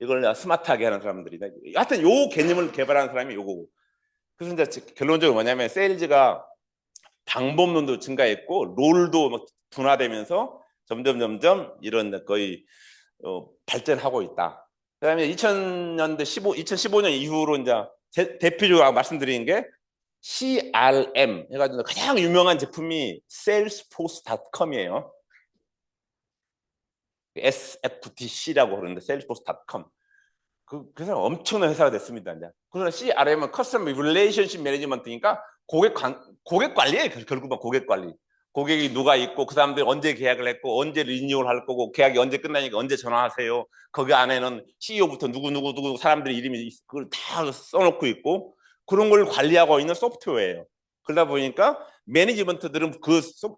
이걸 스마트하게 하는 사람들이다. 하여튼 요 개념을 개발하는 사람이 요거고. 그래서 이제 결론적으로 뭐냐면 세일즈가 방법론도 증가했고 롤도 막 분화되면서 점점 이런 거의 발전하고 있다. 그다음에 2015년 이후로 이제 대표적으로 말씀드리는 게 CRM 해가지고 가장 유명한 제품이 salesforce.com이에요. SFTC라고 그러는데 salesforce.com. 그래서 엄청난 회사가 됐습니다. 이제. 그래서 CRM은 Customer Relationship Management니까 고객 관리예요. 결국은 고객 관리. 고객이 누가 있고 그 사람들이 언제 계약을 했고 언제 리뉴얼 할 거고 계약이 언제 끝나니까 언제 전화하세요. 거기 안에는 CEO부터 누구 사람들의 이름이 그걸 다 써놓고 있고 그런 걸 관리하고 있는 소프트웨어예요. 그러다 보니까 매니지먼트들은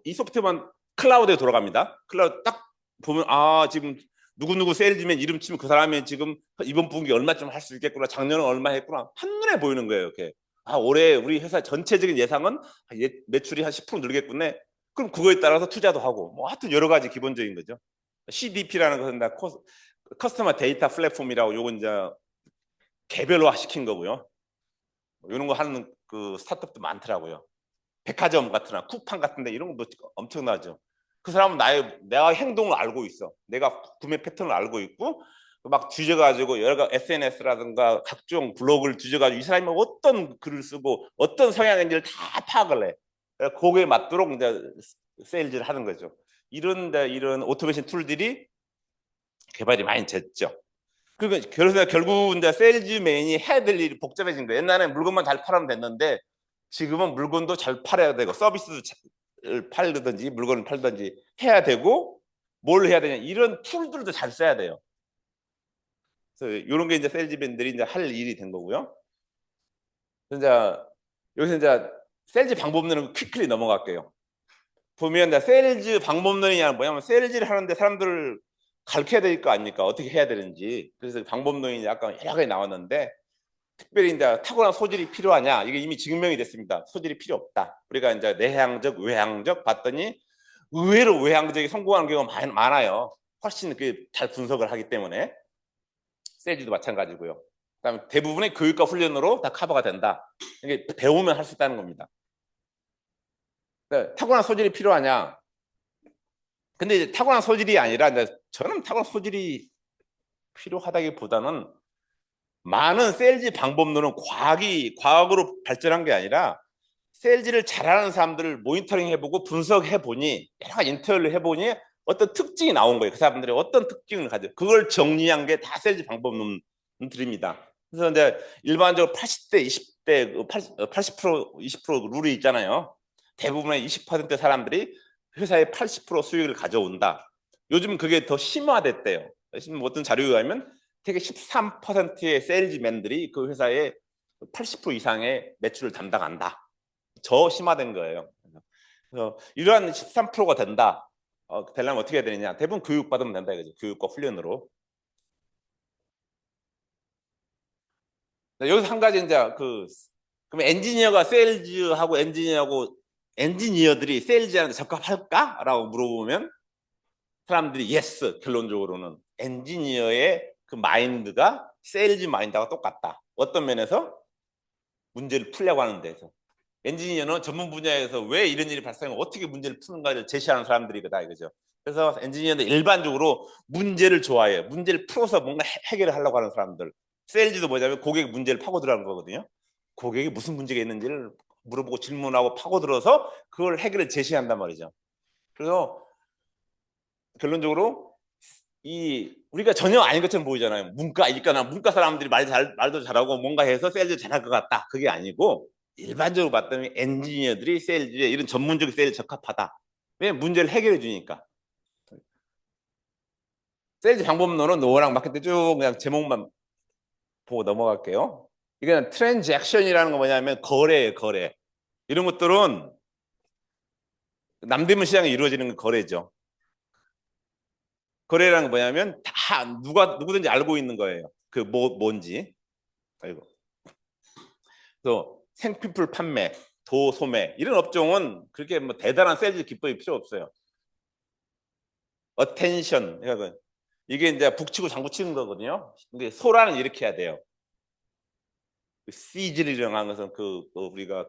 이 소프트웨어만 클라우드에 돌아갑니다. 클라우드 딱 보면 지금 누구 세일즈맨 이름 치면 그 사람이 지금 이번 분기 얼마쯤 할 수 있겠구나. 작년은 얼마 했구나. 한눈에 보이는 거예요. 이렇게. 올해 우리 회사 전체적인 예상은 매출이 한 10% 늘겠구나. 그럼 그거에 따라서 투자도 하고 뭐 하여튼 여러 가지 기본적인 거죠. CDP라는 것은 다 커스터머 데이터 플랫폼이라고 요건 이제 개별화 시킨 거고요. 이런 거 하는 그 스타트업도 많더라고요. 백화점 같은 쿠팡 같은데 이런 거 엄청나죠. 그 사람은 내가 행동을 알고 있어. 내가 구매 패턴을 알고 있고 막 뒤져가지고 여러 SNS라든가 각종 블로그를 뒤져가지고 이 사람이 어떤 글을 쓰고 어떤 성향인지를 다 파악을 해. 거기에 맞도록 이제 세일즈를 하는 거죠. 이런 오토메이션 툴들이 개발이 많이 됐죠. 그래서 결국 이제 세일즈맨이 해야 될 일이 복잡해진 거예요. 옛날에 물건만 잘 팔면 됐는데 지금은 물건도 잘 팔아야 되고 서비스도 팔든지 물건을 팔든지 해야 되고 뭘 해야 되냐 이런 툴들도 잘 써야 돼요. 그래서 이런 게 이제 세일즈맨들이 이제 할 일이 된 거고요. 이제 여기서 이제 세일즈 방법론은 퀵클리 넘어갈게요. 보면 이제 세일즈 방법론이 뭐냐면 세일즈를 하는데 사람들을 가르쳐야 될 거 아닙니까? 어떻게 해야 되는지. 그래서 방법론이 약간 여러 가지 나왔는데 특별히 이제 탁월한 소질이 필요하냐? 이게 이미 증명이 됐습니다. 소질이 필요 없다. 우리가 이제 내향적, 외향적 봤더니 의외로 외향적이 성공하는 경우가 많아요. 훨씬 잘 분석을 하기 때문에 세일즈도 마찬가지고요. 그다음에 대부분의 교육과 훈련으로 다 커버가 된다. 이게 배우면 할 수 있다는 겁니다. 탁월한 소질이 필요하냐? 근데 이제 탁월한 소질이 아니라 저는 탁월한 소질이 필요하다기보다는 많은 세일즈 방법론은 과학으로 발전한 게 아니라 세일즈를 잘하는 사람들을 모니터링 해보고 분석해보니 여러 가지 인터뷰를 해보니 어떤 특징이 나온 거예요. 그 사람들이 어떤 특징을 가지고 그걸 정리한 게 다 세일즈 방법론들입니다. 그래서 이제 일반적으로 80대, 20대, 80% 20% 룰이 있잖아요. 대부분의 20% 사람들이 회사의 80% 수익을 가져온다. 요즘은 그게 더 심화됐대요. 어떤 자료에 의하면 되게 13%의 세일즈맨들이 그 회사의 80% 이상의 매출을 담당한다. 저 심화된 거예요. 그래서 이러한 13%가 된다. 되려면 어떻게 해야 되느냐? 대부분 교육받으면 된다 이거죠. 교육과 훈련으로. 여기서 한 가지 이제 그럼 엔지니어가 세일즈하고 엔지니어들이 세일즈한테 적합할까라고 물어보면 사람들이 예스 결론적으로는 엔지니어의 그 마인드가 세일즈 마인드가 똑같다. 어떤 면에서 문제를 풀려고 하는 데서 엔지니어는 전문 분야에서 왜 이런 일이 발생하고 어떻게 문제를 푸는가를 제시하는 사람들이다 이거죠. 그래서 엔지니어는 일반적으로 문제를 좋아해요. 문제를 풀어서 뭔가 해결을 하려고 하는 사람들. 세일즈도 뭐냐면 고객 문제를 파고들어가는 거거든요. 고객이 무슨 문제가 있는지를 물어보고 질문하고 파고들어서 그걸 해결을 제시한단 말이죠. 그래서 결론적으로 우리가 전혀 아닌 것처럼 보이잖아요. 문과 사람들이 말도 잘하고 뭔가 해서 세일즈 잘할 것 같다. 그게 아니고 일반적으로 봤더니 엔지니어들이 세일즈에 이런 전문적인 세일즈 적합하다. 왜 문제를 해결해 주니까. 세일즈 방법론은 노랑 마케팅 쭉 그냥 제목만 보고 넘어갈게요. 이건 트랜잭션이라는 거 뭐냐면 거래예요, 거래. 이런 것들은 남대문 시장에 이루어지는 거래죠. 거래라는 건 뭐냐면 다 누구든지 알고 있는 거예요. 뭔지. 아이고. 또 생필품 판매, 도소매 이런 업종은 그렇게 뭐 대단한 세일즈 기법이 필요 없어요. 어텐션 이게 이제 북치고 장구치는 거거든요. 근데 소라는 이렇게 해야 돼요. 시즐이라고 하는 것은 우리가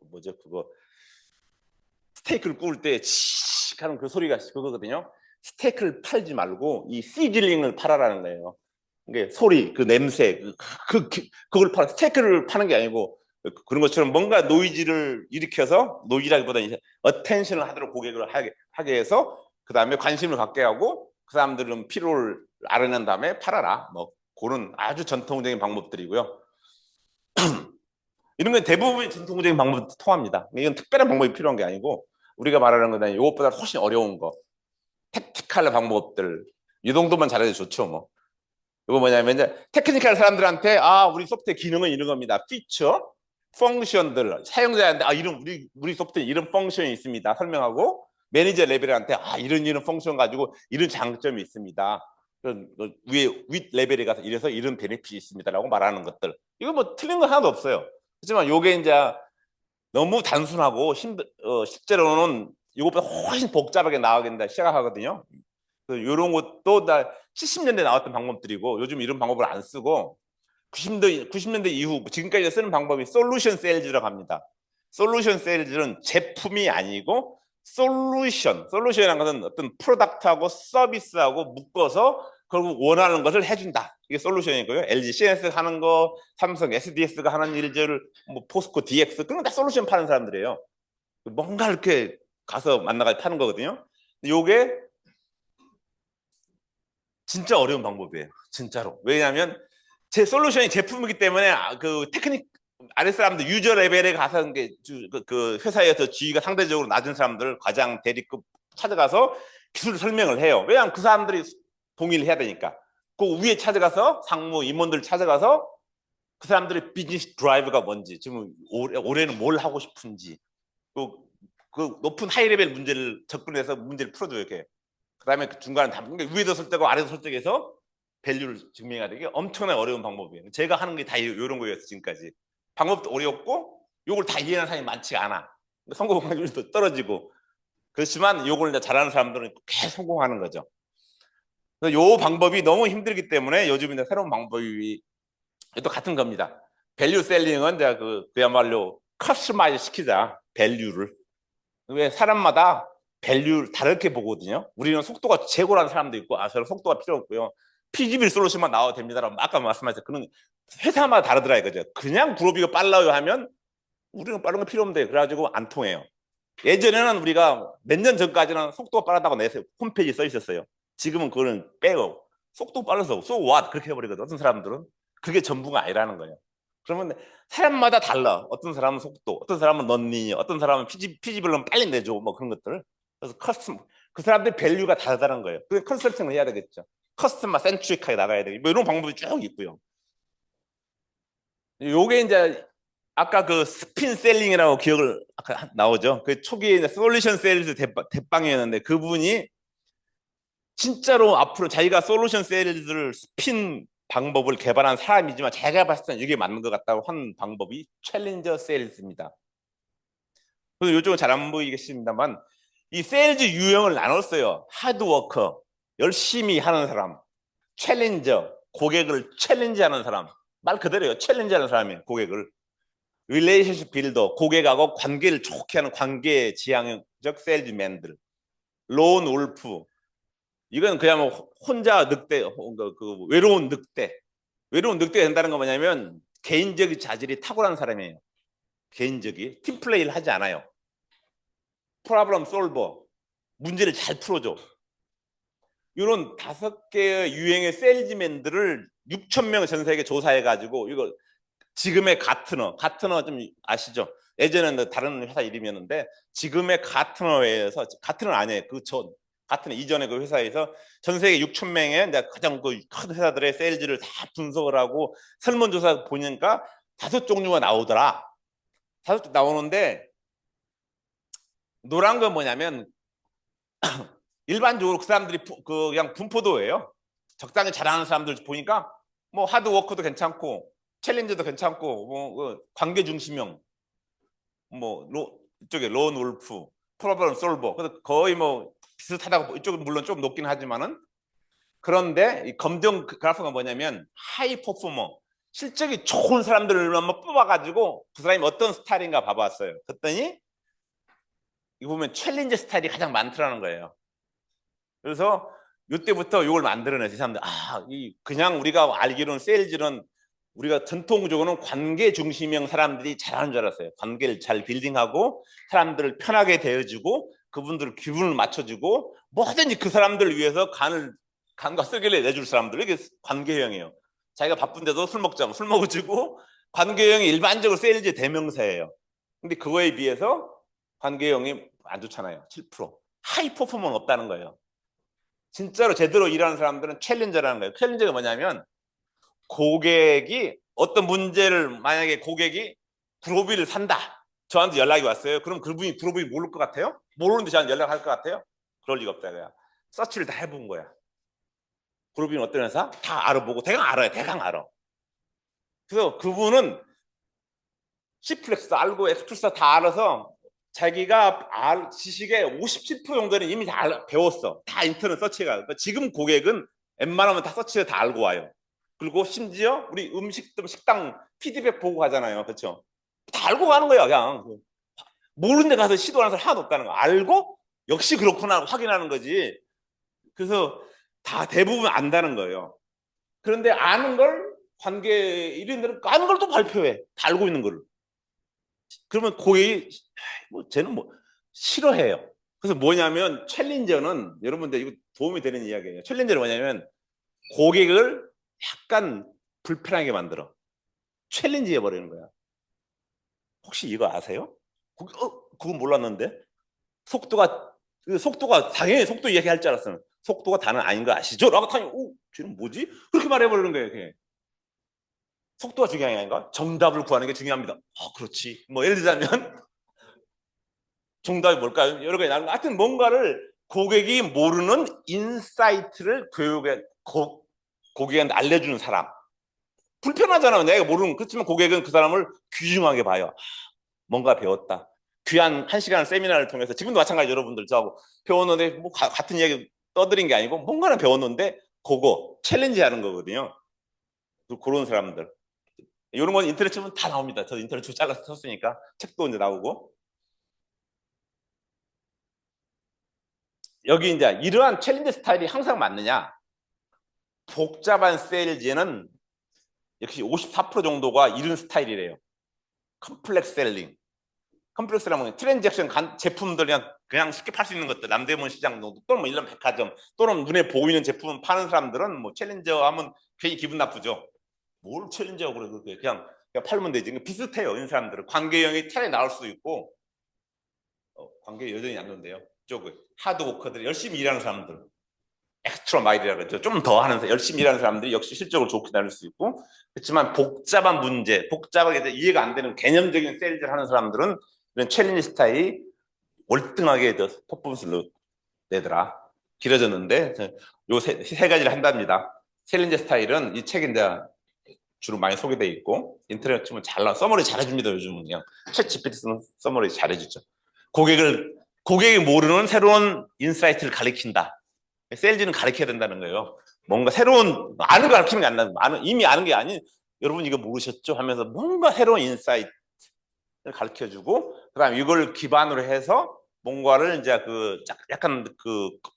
뭐죠 그거 스테이크를 구울 때 치익 하는 그 소리가 그거거든요. 스테이크를 팔지 말고 이 시즐링을 팔아라는 거예요. 이게 소리, 그 냄새, 그걸 팔아. 스테이크를 파는 게 아니고 그런 것처럼 뭔가 노이즈를 일으켜서 노이즈라기보다는 어텐션을 하도록 고객을 하게 해서 그 다음에 관심을 갖게 하고 그 사람들은 필요를 알아낸 다음에 팔아라. 뭐 그런 아주 전통적인 방법들이고요. 이런 건 대부분 전통적인 방법도 통합니다. 이건 특별한 방법이 필요한 게 아니고 우리가 말하는 건 이것보다 훨씬 어려운 거, 택티칼 방법들 이 정도만 잘해도 좋죠. 뭐 이거 뭐냐면 이제 테크니컬 사람들한테 우리 소프트의 기능은 이런 겁니다. 피처, 펑션들 사용자한테 이런 우리 소프트에 이런 펑션이 있습니다. 설명하고 매니저 레벨한테 이런 펑션 가지고 이런 장점이 있습니다. 위에 윗 레벨에 가서 이래서 이런 베네핏이 있습니다라고 말하는 것들. 이거 뭐 틀린 거 하나도 없어요. 하지만 요게 이제 너무 단순하고 실제로는 이것보다 훨씬 복잡하게 나가긴다 시작하거든요. 이런 것도 다 70년대 나왔던 방법들이고 요즘 이런 방법을 안 쓰고 90년대 이후 지금까지 쓰는 방법이 솔루션 세일즈라고 합니다. 솔루션 세일즈는 제품이 아니고 솔루션이라는 것은 어떤 프로덕트하고 서비스하고 묶어서 결국 원하는 것을 해준다. 이게 솔루션이고요. LG CNS 하는 거, 삼성 SDS가 하는 일들, 뭐 포스코 DX 그런 거 다 솔루션 파는 사람들이에요. 뭔가 이렇게 가서 만나가지고 파는 거거든요. 요게 진짜 어려운 방법이에요. 진짜로. 왜냐하면 제 솔루션이 제품이기 때문에 그 테크닉 아래 사람들 유저 레벨에 가서 그 회사에서 지위가 상대적으로 낮은 사람들 과장 대리급 찾아가서 기술 설명을 해요. 왜냐하면 그 사람들이 동의를 해야 되니까. 그 위에 찾아가서 상무 임원들 찾아가서 그 사람들의 비즈니스 드라이브가 뭔지 지금 올해는 뭘 하고 싶은지 그 높은 하이 레벨 문제를 접근해서 문제를 풀어줘요. 이렇게. 그다음에 그 중간에 그러니까 위에도 설득하고 아래도 설득해서 밸류를 증명해야 되게 엄청나게 어려운 방법이에요. 제가 하는 게 다 이런 거였어 지금까지. 방법도 어렵고 요걸 다 이해하는 사람이 많지가 않아. 성공 확률도 떨어지고 그렇지만 요걸 이제 잘하는 사람들은 계속 성공하는 거죠. 요 방법이 너무 힘들기 때문에 요즘 이제 새로운 방법이 또 같은 겁니다. 밸류 셀링은 이제 그야말로 커스터마이즈 시키자 밸류를. 왜 사람마다 밸류를 다르게 보거든요. 우리는 속도가 최고라는 사람도 있고 저는 속도가 필요 없고요. PGB 솔루션만 나와도 됩니다라고 아까 말씀하셨죠. 그런 회사마다 다르더라 이거죠. 그냥 그로비가 빨라요 하면 우리는 빠른 거 필요 없는데 그래가지고 안 통해요. 예전에는 우리가 몇 년 전까지는 속도가 빠르다고 내 홈페이지에 써 있었어요. 지금은 그거는 빼고 속도 빨라서 so what 그렇게 해버리거든. 어떤 사람들은 그게 전부가 아니라는 거예요. 그러면 사람마다 달라. 어떤 사람은 속도, 어떤 사람은 넌리니어, 어떤 사람은 피지블럼 빨리 내줘 뭐 그런 것들. 그래서 그 사람들의 밸류가 다르다는 거예요. 그래서 컨설팅을 해야 되겠죠. 커스터머 센트릭하게 나가야 되고 뭐 이런 방법이 쭉 있고요. 요게 이제 아까 그 스핀 셀링이라고 기억을 아까 나오죠. 그 초기에 솔루션 세일즈 대빵이었는데 그분이 진짜로 앞으로 자기가 솔루션 세일즈를 스핀 방법을 개발한 사람이지만 자기가 봤을 때 이게 맞는 것 같다고 한 방법이 챌린저 세일즈입니다. 그래서 요즘은 잘 안 보이겠습니다만 이 세일즈 유형을 나눴어요. 하드워커, 열심히 하는 사람, 챌린저, 고객을 챌린지하는 사람. 말 그대로예요. 챌린지하는 사람이에요. 고객을. 릴레이션십 빌더, 고객하고 관계를 좋게 하는 관계 지향적 세일즈맨들. 론 울프. 이건 그냥 뭐 혼자 늑대, 외로운 늑대. 외로운 늑대가 된다는 건 뭐냐면 개인적인 자질이 탁월한 사람이에요. 개인적이 팀플레이를 하지 않아요. 프로블럼 솔버. 문제를 잘 풀어줘. 이런 5개의 유행의 세일즈맨들을 6천 명 전 세계 조사해가지고 이거 지금의 가트너 좀 아시죠? 예전에는 다른 회사 이름이었는데 지금의 가트너에서 가트너 아니에요. 가트너 이전의 그 회사에서 전 세계 6천 명의 가장 큰 회사들의 세일즈를 다 분석을 하고 설문조사 보니까 5종류가 나오더라. 5종 나오는데 노란 건 뭐냐면 일반적으로 그 사람들이 그냥 분포도예요. 적당히 잘하는 사람들 보니까 뭐 하드워크도 괜찮고 챌린저도 괜찮고 뭐 관계 중심형 뭐 이쪽에 론 울프 프로블럼 솔버 그래서 거의 뭐 비슷하다고 이쪽은 물론 좀 높긴 하지만은 그런데 이 검정 그래프가 뭐냐면 하이 퍼포머, 실적이 좋은 사람들을 한번 뽑아가지고 그 사람이 어떤 스타일인가 봐봤어요. 그랬더니 이거 보면 챌린저 스타일이 가장 많더라는 거예요. 그래서 이때부터 이걸 만들어내서 이 사람들 그냥 우리가 알기로는 세일즈는 우리가 전통적으로는 관계 중심형 사람들이 잘하는 줄 알았어요. 관계를 잘 빌딩하고 사람들을 편하게 대해주고 그분들 기분을 맞춰주고 뭐든지 그 사람들을 위해서 간과 쓸개를 내줄 사람들, 이게 관계형이에요. 자기가 바쁜데도 술 먹자면 술 먹어주고, 관계형이 일반적으로 세일즈의 대명사예요. 근데 그거에 비해서 관계형이 안 좋잖아요. 7%. 하이 퍼포먼은 없다는 거예요. 진짜로 제대로 일하는 사람들은 챌린저라는 거예요. 챌린저가 뭐냐면 고객이 어떤 문제를, 만약에 고객이 구로비를 산다, 저한테 연락이 왔어요. 그럼 그분이 구로비 모를 것 같아요? 모르는데 저한테 연락할 것 같아요? 그럴 리가 없다. 그야 서치를 다 해본 거야. 구로비는 어떤 회사? 다 알아보고 대강 알아요. 대강 알아. 그래서 그분은 C플렉스도 알고 엑스플렉스도 다 알아서 자기가 지식의 57% 정도는 이미 다 배웠어. 다 인터넷 서치가. 그러니까 지금 고객은 웬만하면 다 서치를 다 알고 와요. 그리고 심지어 우리 식당 피드백 보고 가잖아요. 그렇죠? 다 알고 가는 거야. 그냥 모르는 데 가서 시도하는 사람 하나도 없다는 거. 알고 역시 그렇구나 확인하는 거지. 그래서 다 대부분 안다는 거예요. 그런데 아는 걸 관계 일인들은 아는 걸 또 발표해. 다 알고 있는 거를. 그러면 고객이 쟤는 싫어해요. 그래서 뭐냐면 챌린저는, 여러분들 이거 도움이 되는 이야기예요. 챌린저는 뭐냐면 고객을 약간 불편하게 만들어. 챌린지 해버리는 거야. 혹시 이거 아세요? 그건 몰랐는데. 속도가 당연히 속도 이야기할 줄 알았어요. 속도가 다는 아닌 거 아시죠? 라고 하니 쟤는 뭐지? 그렇게 말해버리는 거예요. 그게. 속도가 중요한 게 아닌가? 정답을 구하는 게 중요합니다. 그렇지. 예를 들자면 정답이 뭘까요? 여러 가지 나는 하여튼 뭔가를 고객이 모르는 인사이트를 고객한테 알려주는 사람. 불편하잖아요. 내가 모르는. 그렇지만 고객은 그 사람을 귀중하게 봐요. 뭔가 배웠다. 귀한 1시간 세미나를 통해서, 지금도 마찬가지 여러분들 저하고 배웠는데 같은 이야기 떠드린 게 아니고 뭔가는 배웠는데 그거 챌린지 하는 거거든요. 그런 사람들. 이런 건 인터넷 치면 다 나옵니다. 저도 인터넷 쭉 잘라서 썼으니까 책도 이제 나오고. 여기 이제 이러한 챌린지 스타일이 항상 맞느냐? 복잡한 세일즈는 역시 54% 정도가 이런 스타일이래요. 컴플렉스 셀링. 컴플렉스라면 트랜잭션 제품들 그냥 쉽게 팔 수 있는 것들, 남대문 시장 또는 이런 백화점 또는 눈에 보이는 제품 파는 사람들은 챌린저 하면 괜히 기분 나쁘죠. 뭘 챌린저하고 그래. 그냥 팔면 되지. 비슷해요. 이런 사람들은 관계형이 차라리 나올 수도 있고, 관계 여전히 안 좋은데요. 이쪽은 하드워커들, 열심히 일하는 사람들, 엑스트라 마일이라 그러죠. 좀 더 하는, 열심히 일하는 사람들이 역시 실적을 좋게 나눌 수 있고, 그렇지만 복잡한 문제, 복잡하게 이해가 안 되는 개념적인 세일즈를 하는 사람들은 이런 챌린지 스타일이 월등하게 더 퍼포먼스를 내더라. 길어졌는데 요 세 가지를 한답니다. 챌린지 스타일은 이 책에 이제 주로 많이 소개되어 있고, 인터넷 치면 서머리 잘해줍니다. 요즘은 그냥 챗 GPT는 서머리 잘해주죠. 고객이 모르는 새로운 인사이트를 가리킨다. 세일즈는 가르쳐야 된다는 거예요. 뭔가 새로운, 아는 거 가르치는 게 아니라 이미 아는 게 아닌, 여러분 이거 모르셨죠? 하면서 뭔가 새로운 인사이트를 가르쳐주고, 그다음 이걸 기반으로 해서 뭔가를 이제 약간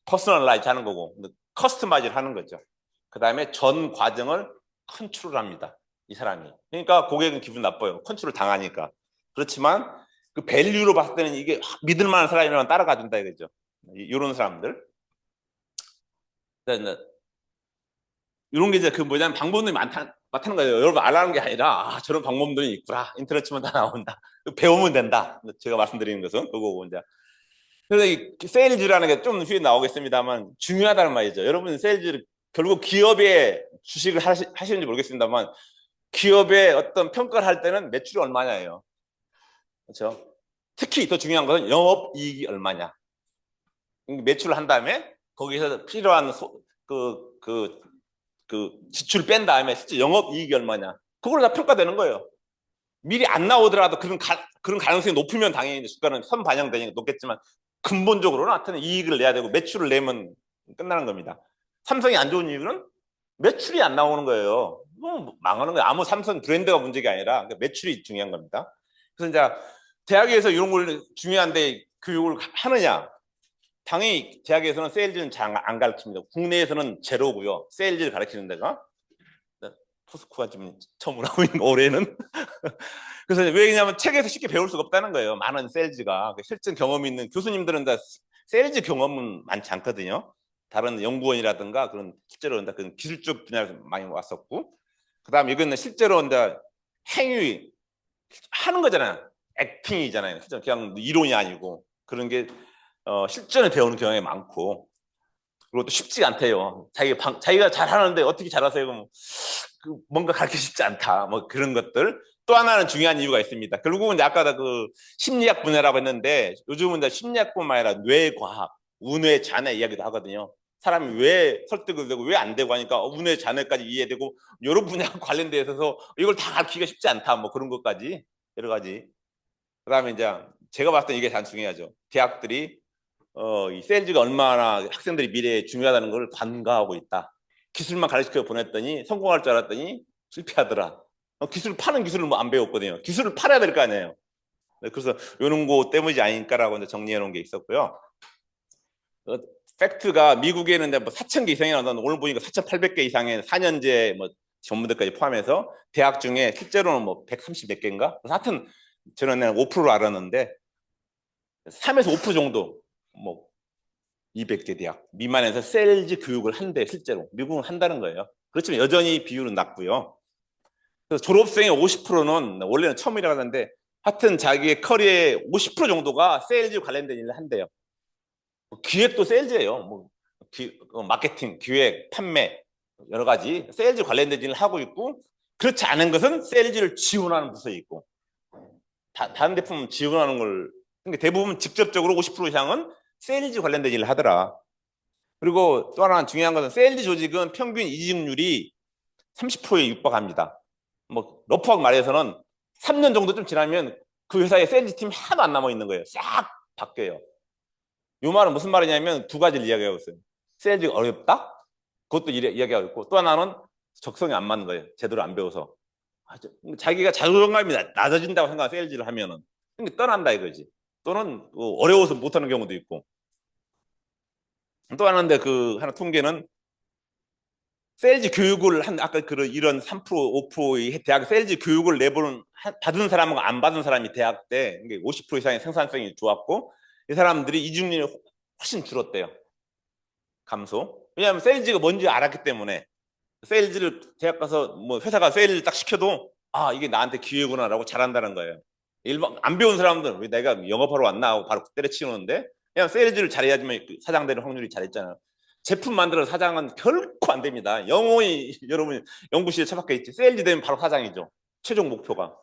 퍼스널라이즈 하는 거고, 커스터마이즈를 하는 거죠. 그다음에 전 과정을 컨트롤합니다. 이 사람이. 그러니까 고객은 기분 나빠요. 컨트롤 당하니까. 그렇지만 그 밸류로 봤을 때는 이게 믿을 만한 사람이면 따라가 준다 이거죠. 이런 사람들. 이런 게 이제 뭐냐면 방법들이 많다는 거예요. 여러분 알아는 게 아니라 저런 방법들이 있구나. 인터넷 치면 다 나온다. 배우면 된다. 제가 말씀드리는 것은 그거고 이제. 그래서 이 세일즈라는 게 좀 후에 나오겠습니다만 중요하다는 말이죠. 여러분 세일즈를 결국 기업의 주식을 하시는지 모르겠습니다만 기업의 어떤 평가를 할 때는 매출이 얼마냐예요. 그렇죠? 특히 더 중요한 것은 영업이익이 얼마냐. 매출을 한 다음에 거기서 필요한 지출 뺀 다음에 실제 영업이익이 얼마냐. 그걸로 다 평가되는 거예요. 미리 안 나오더라도 그런 가능성이 높으면 당연히 주가는 선반영되니까 높겠지만 근본적으로는 하여튼 이익을 내야 되고 매출을 내면 끝나는 겁니다. 삼성이 안 좋은 이유는 매출이 안 나오는 거예요. 망하는 거예요. 아무 삼성 브랜드가 문제가 아니라 그러니까 매출이 중요한 겁니다. 그래서 이제 대학에서 이런 걸 중요한데 교육을 하느냐? 당연히 대학에서는 세일즈는 잘 안 가르칩니다. 국내에서는 제로고요. 세일즈를 가르치는 데가 포스코가 좀 처음으로 하고 있는 올해는. 그래서 왜냐하면 책에서 쉽게 배울 수가 없다는 거예요. 많은 세일즈가 실전 경험이 있는 교수님들은 다 세일즈 경험은 많지 않거든요. 다른 연구원이라든가 그런 실제로 그런 기술적 분야에서 많이 왔었고, 그다음 이거는 실제로 이제 행위 하는 거잖아요. 액팅이잖아요. 그냥 이론이 아니고 그런 게 실전에 배우는 경향이 많고, 그리고 또 쉽지가 않대요. 자기가 잘하는데 어떻게 잘하세요? 그럼 뭔가 가르치기 쉽지 않다. 뭐 그런 것들. 또 하나는 중요한 이유가 있습니다. 결국은 아까 그 심리학 분야라고 했는데 요즘은 이제 심리학뿐만 아니라 뇌과학, 우뇌 잔해 이야기도 하거든요. 사람이 왜 설득을 되고 왜 안 되고 하니까 우뇌 잔해까지 이해되고 여러 분야 관련돼 있어서 이걸 다 가르치기가 쉽지 않다. 뭐 그런 것까지 여러 가지. 그다음에 이제 제가 봤을 때 이게 가장 중요하죠. 대학들이 이 세일즈가 얼마나 학생들이 미래에 중요하다는 걸 간과하고 있다. 기술만 가르쳐 보냈더니 성공할 줄 알았더니 실패하더라. 기술 파는 기술을 뭐 안 배웠거든요. 기술을 팔아야 될 거 아니에요. 네, 그래서 이런 거 때문이지 아닐까라고 정리해 놓은 게 있었고요. 팩트가 미국에는 뭐 4,000개 이상이나 오늘 보니까 4,800개 이상의 4년제 뭐 전문대까지 포함해서 대학 중에 실제로는 뭐 130 몇 개인가? 하여튼 저는 5%를 알았는데 3에서 5% 정도 뭐 200개 대학 미만에서 세일즈 교육을 한대. 실제로 미국은 한다는 거예요. 그렇지만 여전히 비율은 낮고요. 그래서 졸업생의 50%는 원래는 처음이라고 하는데 하여튼 자기의 커리어의 50% 정도가 세일즈 관련된 일을 한대요. 기획도 세일즈예요. 뭐 마케팅, 기획, 판매 여러 가지 세일즈 관련된 일을 하고 있고, 그렇지 않은 것은 세일즈를 지원하는 부서에 있고, 다른 제품 지원하는 걸, 그러니까 대부분 직접적으로 50% 이상은 세일즈 관련된 일을 하더라. 그리고 또 하나 중요한 것은 세일즈 조직은 평균 이직률이 30%에 육박합니다. 뭐 러프하게 말해서는 3년 정도 좀 지나면 그 회사에 세일즈 팀이 하나도 안 남아 있는 거예요. 싹 바뀌어요. 이 말은 무슨 말이냐면 두 가지를 이야기하고 있어요. 세일즈가 어렵다? 그것도 이야기하고 있고, 또 하나는 적성이 안 맞는 거예요. 제대로 안 배워서. 자기가 자존감이 낮아진다고 생각한 세일즈를 하면은 떠난다 이거지. 또는 어려워서 못하는 경우도 있고. 또 하나인데 그 하나 통계는 세일즈 교육을 한 아까 그런 이런 3% 5%의 대학 세일즈 교육을 내보는 받은 사람과 안 받은 사람이 대학 때 50% 이상의 생산성이 좋았고, 이 사람들이 이직률이 훨씬 줄었대요. 감소. 왜냐하면 세일즈가 뭔지 알았기 때문에. 세일즈를 대학 가서 뭐 회사가 세일을 딱 시켜도 아 이게 나한테 기회구나라고 잘한다는 거예요. 일반 안 배운 사람들은 왜 내가 영업하러 왔나 하고 바로 때려치우는데, 그냥 세일즈를 잘해야지만 사장 되는 확률이 잘했잖아요. 제품 만들어 사장은 결코 안 됩니다. 영원히 여러분 연구실에 처박혀 있지. 세일즈 되면 바로 사장이죠. 최종 목표가.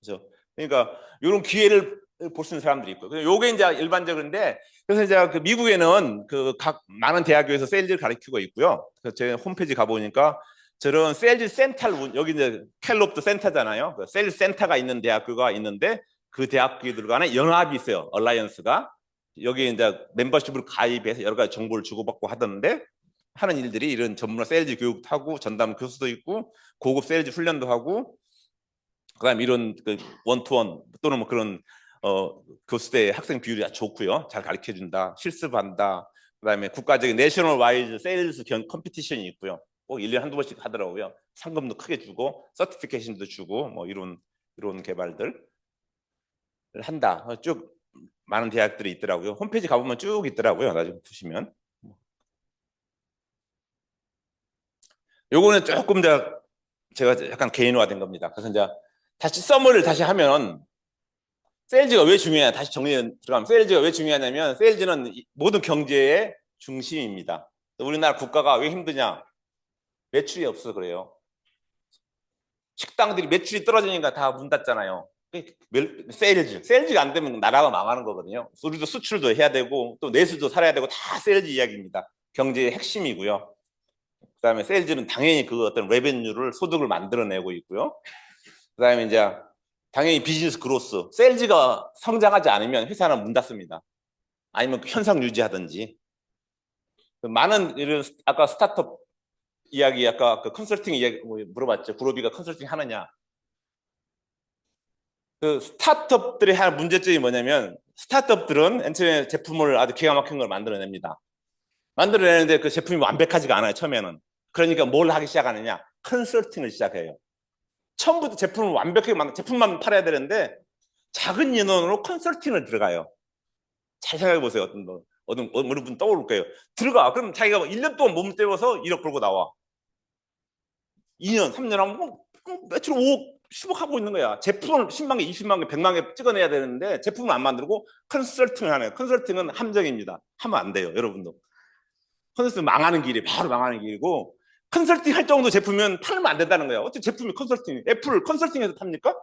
그죠? 그러니까 이런 기회를 볼 수 있는 사람들이 있고요. 요게 이제 일반적인데, 그래서 이제 그 미국에는 그 각 많은 대학교에서 세일즈를 가르치고 있고요. 그래서 제 홈페이지 가보니까 저런 세일즈 센터를, 여기 이제 캘롭도 센터잖아요. 그 세일즈 센터가 있는 대학교가 있는데 그 대학교들 간에 연합이 있어요. 얼라이언스가. 여기 이제 멤버십을 가입해서 여러 가지 정보를 주고받고 하던데, 하는 일들이 이런 전문화 세일즈 교육도 하고 전담 교수도 있고 고급 세일즈 훈련도 하고, 그다음 이런 그 원투원 또는 뭐 그런 교수대 학생 비율이 아주 좋고요. 잘 가르쳐 준다. 실습한다. 그다음에 국가적인 내셔널 와이즈 세일즈 컴피티션이 있고요. 꼭 1년에 한두 번씩 하더라고요. 상금도 크게 주고 서티피케이션도 주고 뭐 이런 개발들 한다. 쭉 많은 대학들이 있더라고요. 홈페이지 가보면 쭉 있더라고요. 나중에 보시면. 요거는 조금 더 제가 약간 개인화된 겁니다. 그래서 이제 다시 서머를 다시 하면 세일즈가 왜 중요하냐, 다시 정리 들어가면 세일즈가 왜 중요하냐면 세일즈는 모든 경제의 중심입니다. 우리나라 국가가 왜 힘드냐, 매출이 없어 그래요. 식당들이 매출이 떨어지니까 다 문 닫잖아요. 세일즈가 안 되면 나라가 망하는 거거든요. 우리도 수출도 해야 되고 또 내수도 살아야 되고 다 세일즈 이야기입니다. 경제의 핵심이고요. 그다음에 세일즈는 당연히 그 어떤 레베뉴를 소득을 만들어내고 있고요. 그다음에 이제 당연히 비즈니스 그로스, 세일즈가 성장하지 않으면 회사는 문 닫습니다. 아니면 현상 유지하든지. 많은 이런 아까 스타트업 이야기, 아까 그 컨설팅 이야기 물어봤죠. 구로비가 컨설팅 하느냐. 그 스타트업들이 할 문제점이 뭐냐면 스타트업들은 엔처의 제품을 아주 기가 막힌 걸 만들어냅니다. 만들어내는데 그 제품이 완벽하지가 않아요. 처음에는. 그러니까 뭘 하기 시작하느냐. 컨설팅을 시작해요. 처음부터 제품을 완벽하게 제품만 팔아야 되는데 작은 인원으로 컨설팅을 들어가요. 잘 생각해 보세요. 어느 분 떠오를 거예요. 들어가. 그럼 자기가 1년 동안 몸을 때워서 1억 벌고 나와. 2년, 3년 하면 매출 5억, 10억 하고 있는 거야. 제품을 10만 개, 20만 개, 100만 개 찍어내야 되는데 제품을 안 만들고 컨설팅을 하네요. 컨설팅은 함정입니다. 하면 안 돼요. 여러분도. 컨설팅 망하는 길이 바로 망하는 길이고 컨설팅 할 정도 제품이면 팔면 안 된다는 거야. 어째 제품이 컨설팅, 애플 컨설팅에서 팝니까?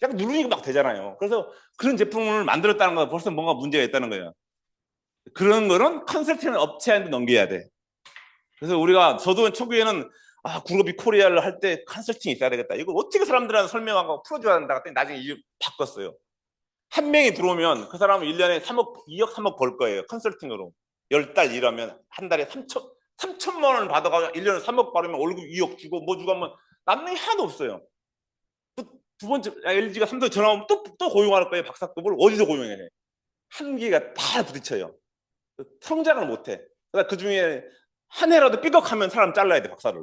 약간 누르니까 막 되잖아요. 그래서 그런 제품을 만들었다는 건 벌써 뭔가 문제가 있다는 거예요. 그런 거는 컨설팅 업체한테 넘겨야 돼. 그래서 저도 초기에는 구로비 코리아를 할 때 컨설팅이 있어야 되겠다. 이거 어떻게 사람들한테 설명하고 풀어줘야 된다. 그랬더니 나중에 이유 바꿨어요. 한 명이 들어오면 그 사람은 1년에 3억, 2억, 3억 벌 거예요. 컨설팅으로. 10달 일하면 한 달에 3천만 원 받아가지고 1년에 3억 받으면 월급 2억 주고 뭐 주고 하면 남는 게 하나도 없어요. 두 번째 LG가 삼성 전화 오면 또 고용할 거예요. 박사급을 어디서 고용해? 한 개가 다 부딪혀요. 성장을 못해. 그러니까 그 중에 한 해라도 삐걱하면 사람 잘라야 돼. 박사를.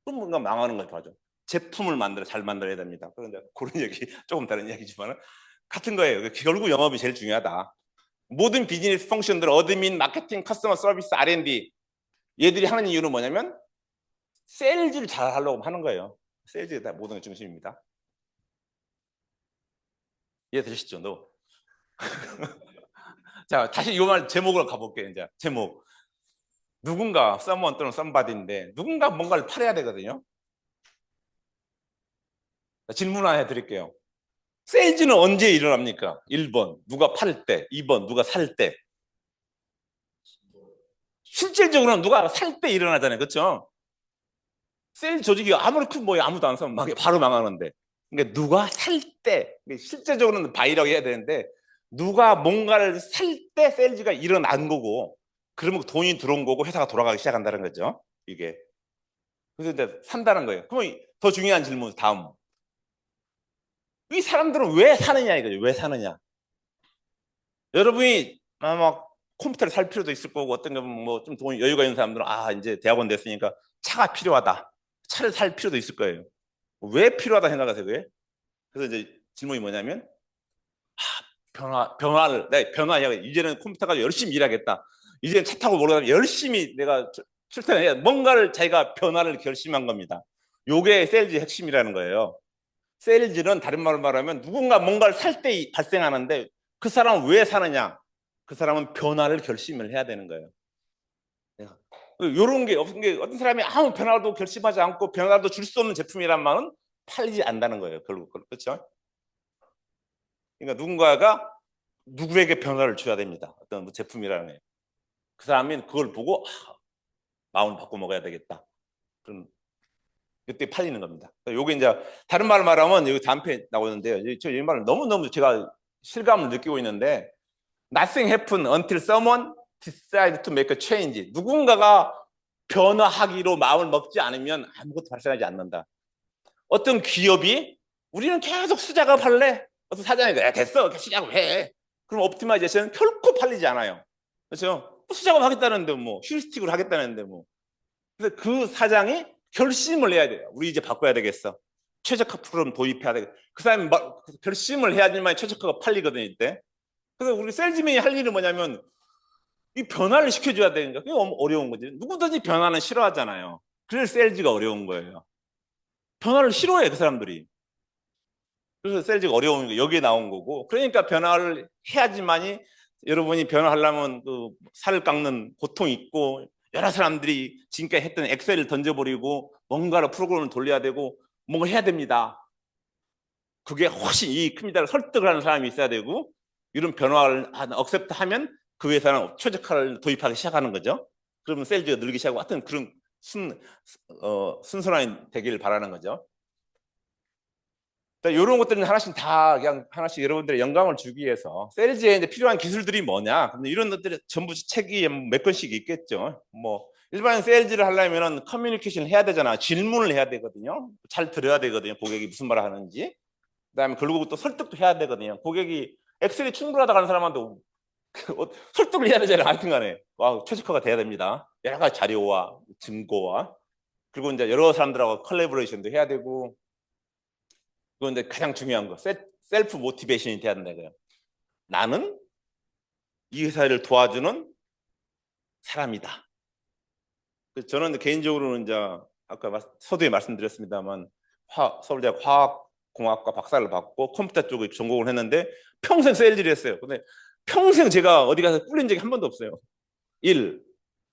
그럼 뭔가 망하는 거죠. 맞아. 제품을 잘 만들어야 됩니다. 그런데 그런 얘기 조금 다른 이야기지만 같은 거예요. 결국 영업이 제일 중요하다. 모든 비즈니스 펑션들 어드민, 마케팅, 커스터머 서비스, R&D 얘들이 하는 이유는 뭐냐면 세일즈를 잘 하려고 하는 거예요. 세일즈가 모든 게 중심입니다. 이해되시죠? 너? 자, 다시 이 말 제목으로 가볼게요. 이제 제목. 누군가 someone 또는 somebody인데 누군가 뭔가를 팔아야 되거든요. 질문 하나 해드릴게요. 세일즈는 언제 일어납니까? 1번 누가 팔 때, 2번 누가 살 때. 실질적으로는 누가 살 때 일어나잖아요. 그렇죠? 세일 조직이 아무리 큰 뭐에 아무도 안 사면 바로 망하는데. 그러니까 누가 살 때, 실제적으로는 바이라고 해야 되는데 누가 뭔가를 살 때 세일즈가 일어난 거고 그러면 돈이 들어온 거고 회사가 돌아가기 시작한다는 거죠. 이게. 그래서 이제 산다는 거예요. 그럼 더 중요한 질문 다음. 이 사람들은 왜 사느냐 이거죠. 왜 사느냐. 여러분이 막 컴퓨터를 살 필요도 있을 거고 어떤 거뭐좀 돈 여유가 있는 사람들은 이제 대학원 됐으니까 차가 필요하다. 차를 살 필요도 있을 거예요. 왜 필요하다 생각하세요, 그게? 그래서 이제 질문이 뭐냐면 변화 이야기. 이제는 컴퓨터 가지고 열심히 일하겠다. 이제는 차 타고 몰아다니면 열심히 내가 출퇴근해야 뭔가를 자기가 변화를 결심한 겁니다. 요게 세일즈의 핵심이라는 거예요. 세일즈는 다른 말로 말하면 누군가 뭔가를 살 때 발생하는데 그 사람은 왜 사느냐? 그 사람은 변화를 결심을 해야 되는 거예요. 이런 게 없은 게 어떤 사람이 아무 변화도 결심하지 않고 변화도 줄 수 없는 제품이란 말은 팔리지 않는다는 거예요. 결국 그렇죠? 그러니까 누군가가 누구에게 변화를 줘야 됩니다. 어떤 제품이라는 게. 그 사람이 그걸 보고 마음을 바꿔 먹어야 되겠다. 그럼 그때 팔리는 겁니다. 요게 이제 다른 말을 말하면 여기 다음 페이지 나오는데요. 이 말은 너무너무 제가 실감을 느끼고 있는데 Nothing happened until someone decided to make a change. 누군가가 변화하기로 마음을 먹지 않으면 아무것도 발생하지 않는다. 어떤 기업이 우리는 계속 수작업 할래? 어떤 사장이 됐어. 수작업 해. 그럼 옵티마이제이션은 결코 팔리지 않아요. 그렇죠? 수작업 하겠다는데 뭐 휴스틱으로 하겠다는데 뭐. 그래서 그 사장이 결심을 해야 돼요. 우리 이제 바꿔야 되겠어. 최저가 프로그램 도입해야 되겠어. 그 사람이 결심을 해야지만 최저가가 팔리거든요. 이때. 그래서 우리 셀즈맨이 할 일은 뭐냐면 이 변화를 시켜줘야 되니까 그게 너무 어려운 거지. 누구든지 변화는 싫어하잖아요. 그래서 셀즈가 어려운 거예요. 변화를 싫어해 그 사람들이. 그래서 셀즈가 어려운 게 여기에 나온 거고. 그러니까 변화를 해야지만이 여러분이 변화하려면 그 살을 깎는 고통이 있고 여러 사람들이 지금까지 했던 엑셀을 던져버리고 뭔가를 프로그램을 돌려야 되고 뭔가 해야 됩니다. 그게 훨씬 이익이 큽니다. 설득을 하는 사람이 있어야 되고 이런 변화를 억셉트 하면 그 회사는 최저가를 도입하기 시작하는 거죠. 그러면 셀즈가 늘기 시작하고 하여튼 그런 순순환이 되기를 바라는 거죠. 이런 것들은 하나씩 다 그냥 하나씩 여러분들의 영감을 주기 위해서 세일즈에 이제 필요한 기술들이 뭐냐? 근데 이런 것들이 전부 책이 몇 권씩 있겠죠. 뭐 일반 세일즈를 하려면은 커뮤니케이션을 해야 되잖아. 질문을 해야 되거든요. 잘 들어야 되거든요. 고객이 무슨 말을 하는지. 그다음에 결국 또 설득도 해야 되거든요. 고객이 엑셀이 충분하다 하는 사람한테 설득을 해야 되잖아요. 하여튼간에 최적화가 돼야 됩니다. 여러 가지 자료와 증거와 그리고 이제 여러 사람들하고 컬래버레이션도 해야 되고 그건 이제 가장 중요한 거 셀프 모티베이션이 돼야 된다 이거예요. 나는 이 회사를 도와주는 사람이다. 저는 개인적으로는 이제 아까 서두에 말씀드렸습니다만 서울대 화학공학과 박사를 받고 컴퓨터 쪽에 전공을 했는데 평생 세일즈를 했어요. 근데 평생 제가 어디 가서 꿀린 적이 한 번도 없어요.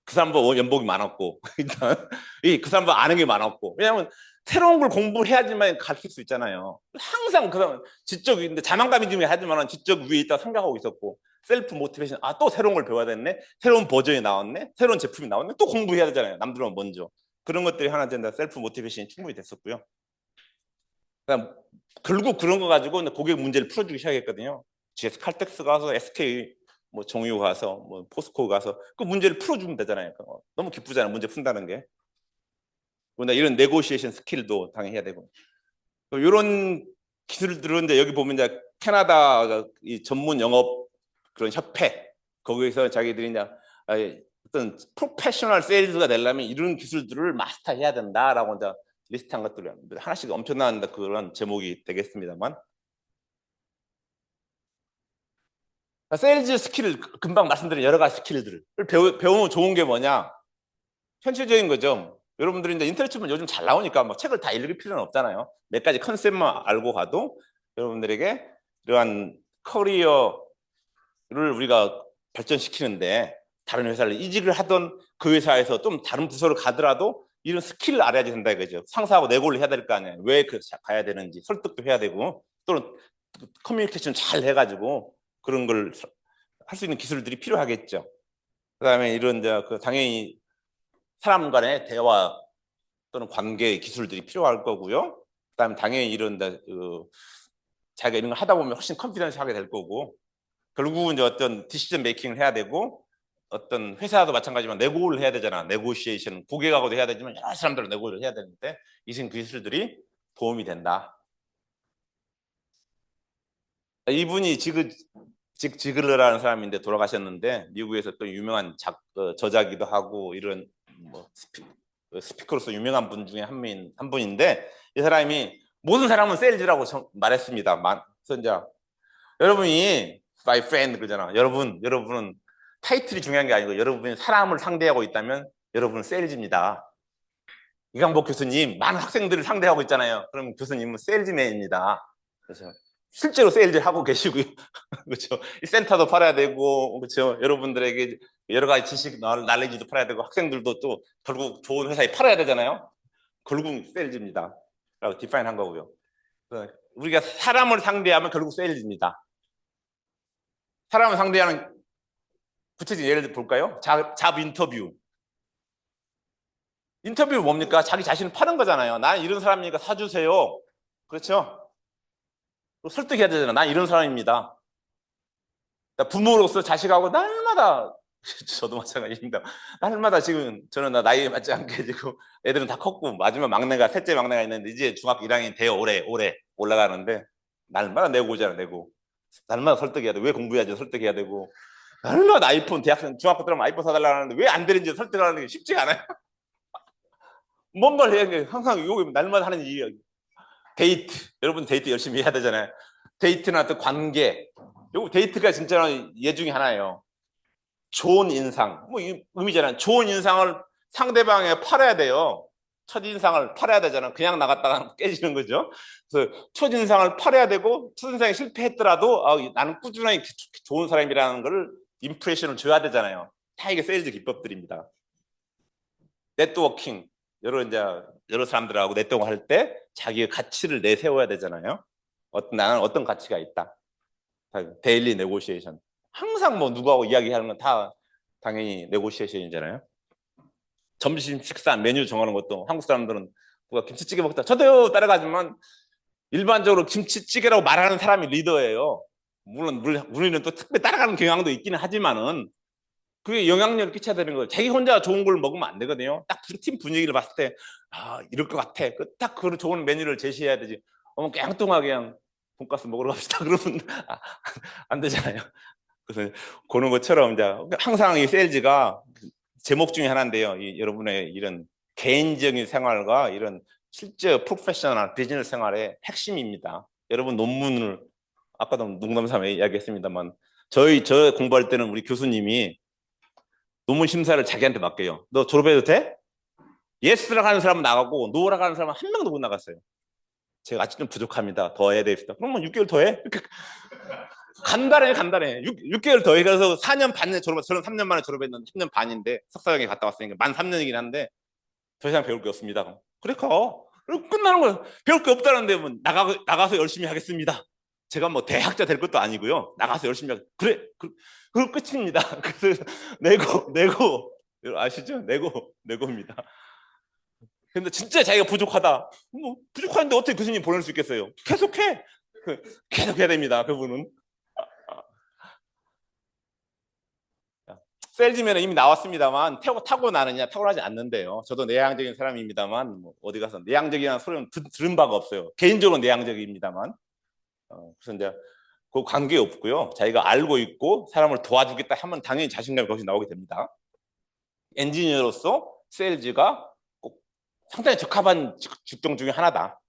그 사람보다 연봉이 많았고 일단 그 사람보다 아는 게 많았고 왜냐하면 새로운 걸 공부해야지만 가르칠 수 있잖아요. 항상 그 사람 지적 인데 자만감이 좀 하지만 지적 위에 있다 생각하고 있었고 셀프 모티베이션 또 새로운 걸 배워야 됐네 새로운 버전이 나왔네 새로운 제품이 나왔네 또 공부해야 되잖아요. 남들은 먼저 그런 것들이 하나 된다 셀프 모티베이션이 충분히 됐었고요. 그러니까 결국 그런 거 가지고 고객 문제를 풀어주기 시작했거든요. GS 칼텍스 가서 SK 뭐 정유 가서 뭐 포스코 가서 그 문제를 풀어주면 되잖아요. 너무 기쁘잖아요. 문제 푼다는 게. 근데 이런 네고시에이션 스킬도 당연히 해야 되고 이런 기술들은 이제 여기 보면 이제 캐나다 이 전문 영업 그런 협회 거기서 자기들이 이제 어떤 프로페셔널 세일즈가 되려면 이런 기술들을 마스터해야 된다라고 이제 리스트한 것들을 하나씩 엄청난 그런 제목이 되겠습니다만 세일즈 스킬을 금방 말씀드린 여러 가지 스킬들을 배우면 좋은 게 뭐냐 현실적인 거죠. 여러분들이 이제 인터넷 치면 요즘 잘 나오니까 뭐 책을 다 읽을 필요는 없잖아요. 몇 가지 컨셉만 알고 가도 여러분들에게 이러한 커리어를 우리가 발전시키는데 다른 회사를 이직을 하던 그 회사에서 좀 다른 부서를 가더라도 이런 스킬을 알아야 된다 이거죠. 상사하고 내고를 해야 될 거 아니에요. 왜 가야 되는지 설득도 해야 되고 또는 커뮤니케이션 잘 해가지고 그런 걸 할 수 있는 기술들이 필요하겠죠. 그다음에 이런 당연히 사람 간의 대화 또는 관계 기술들이 필요할 거고요. 그다음에 당연히 이런 자기가 이런 걸 하다 보면 훨씬 컨피던스하게 될 거고 결국은 이제 어떤 디시전 메이킹을 해야 되고 어떤 회사도 마찬가지지만 내고를 해야 되잖아. 네고시에이션 고객하고도 해야 되지만 여러 사람들과 내고를 해야 되는데 이런 기술들이 도움이 된다. 이분이 직 지글러라는 사람인데 돌아가셨는데 미국에서 또 유명한 저자기도 하고 이런 뭐 스피커로서 유명한 분 중에 한 분인데 이 사람이 모든 사람은 세일즈라고 말했습니다. 그래서 이제 여러분이 my friend 그러잖아. 여러분은 타이틀이 중요한 게 아니고 여러분이 사람을 상대하고 있다면 여러분은 세일즈입니다. 이강복 교수님 많은 학생들을 상대하고 있잖아요. 그럼 교수님은 세일즈맨입니다. 그래서 실제로 세일즈를 하고 계시고요. 그렇죠. 이 센터도 팔아야 되고, 그렇죠. 여러분들에게 여러 가지 지식, 날리지도 팔아야 되고, 학생들도 또 결국 좋은 회사에 팔아야 되잖아요. 결국 세일즈입니다. 라고 디파인 한 거고요. 우리가 사람을 상대하면 결국 세일즈입니다. 사람을 상대하는 구체적인 예를 볼까요? 잡 인터뷰. 인터뷰 뭡니까? 자기 자신을 파는 거잖아요. 난 이런 사람이니까 사주세요. 그렇죠? 설득해야 되잖아. 난 이런 사람입니다. 부모로서 자식하고 날마다 저도 마찬가지입니다. 날마다 지금 저는 나이에 맞지 않게 지금 애들은 다 컸고 마지막 셋째 막내가 있는데 이제 중학교 1학년이 돼요. 올해 올라가는데 날마다 내고 오잖아. 내고 날마다 설득해야 돼. 왜 공부해야지 설득해야 되고 날마다 아이폰 대학생 중학교 들어가면 아이폰 사달라고 하는데 왜 안 되는지 설득하는 게 쉽지가 않아요. 뭔가를 해야 돼. 항상 이거 날마다 하는 일이에요. 데이트 여러분 데이트 열심히 해야 되잖아요. 데이트나 또 관계 요 데이트가 진짜 예 중에 하나예요. 좋은 인상 뭐 의미잖아요. 좋은 인상을 상대방에 팔아야 돼요. 첫인상을 팔아야 되잖아요. 그냥 나갔다가 깨지는 거죠. 그래서 첫인상을 팔아야 되고 첫인상이 실패했더라도 나는 꾸준하게 좋은 사람이라는 걸 임프레션을 줘야 되잖아요. 다 이게 세일즈 기법들입니다. 네트워킹 여러 사람들하고 네트워크 할 때 자기의 가치를 내세워야 되잖아요. 나는 어떤 가치가 있다. 데일리 네고시에이션. 항상 뭐 누구하고 이야기하는 건 다 당연히 네고시에이션이잖아요. 점심 식사 메뉴 정하는 것도 한국 사람들은 누가 김치찌개 먹다 저도요 따라가지만 일반적으로 김치찌개라고 말하는 사람이 리더예요. 물론 우리는 또 특별히 따라가는 경향도 있기는 하지만은 그게 영향력을 끼쳐야 되는 거예요. 자기 혼자 좋은 걸 먹으면 안 되거든요. 딱 팀 분위기를 봤을 때, 아, 이럴 것 같아. 딱 그 좋은 메뉴를 제시해야 되지. 엉뚱하게 그냥 돈가스 먹으러 갑시다. 그러면 안 되잖아요. 그래서 그런 것처럼 이제 항상 이 세일즈가 제목 중에 하나인데요. 여러분의 이런 개인적인 생활과 이런 실제 프로페셔널 비즈니스 생활의 핵심입니다. 여러분 논문을 아까도 농담삼아 이야기했습니다만 저 공부할 때는 우리 교수님이 논문 심사를 자기한테 맡겨요. 너 졸업해도 돼? 예스라고 하는 사람은 나가고 노라고 하는 사람은 한 명도 못 나갔어요. 제가 아직 좀 부족합니다. 더 해야 되겠다. 그러면 6개월 더 해? 간단해. 6개월 더 해. 그래서 4년 반에 졸업했어요. 저는 3년 만에 졸업했는데 3년 반인데 석사학위 갔다 왔으니까 만 3년이긴 한데 더 이상 배울 게 없습니다. 그래 가. 그리고 끝나는 거예요. 배울 게 없다는데 뭐 나가서 열심히 하겠습니다. 제가 뭐 대학자 될 것도 아니고요. 나가서 열심히 그래. 그거 끝입니다. 그래서 내고 아시죠? 내고입니다. 근데 진짜 자기가 부족하다. 뭐 부족한데 어떻게 교수님 보낼 수 있겠어요? 계속해. 계속 해야 됩니다. 그분은. 세일즈맨은 이미 나왔습니다만 타고나느냐 타고나지 않는데요. 저도 내향적인 사람입니다만 뭐 어디 가서 내향적이라는 소리는 들은 바가 없어요. 개인적으로 내향적입니다만 그래서 이제 그 관계 없고요. 자기가 알고 있고 사람을 도와주겠다 하면 당연히 자신감이 거기서 나오게 됩니다. 엔지니어로서 세일즈가 꼭 상당히 적합한 직종 중에 하나다.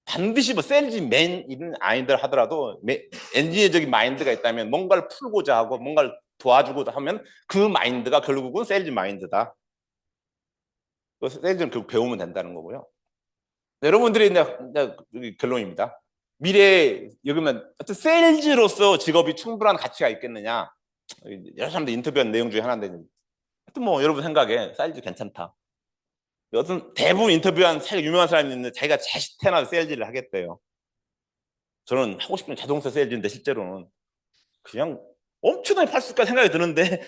반드시 뭐 세일즈맨은 아니들 하더라도 엔지니어적인 마인드가 있다면 뭔가를 풀고자 하고 뭔가를 도와주고 하면 그 마인드가 결국은 세일즈 마인드다. 세일즈는 결국 배우면 된다는 거고요. 여러분들이 이제 결론입니다. 미래에 여기면 어떤 세일즈로서 직업이 충분한 가치가 있겠느냐? 여러 사람들 인터뷰한 내용 중에 하나인데 하여튼 뭐 여러분 생각에 세일즈 괜찮다. 어떤 대부분 인터뷰한 유명한 사람이 있는데 자기가 태어나서 세일즈를 하겠대요. 저는 하고 싶은 자동차 세일즈인데 실제로는 그냥 엄청나게 팔 수 있을까 생각이 드는데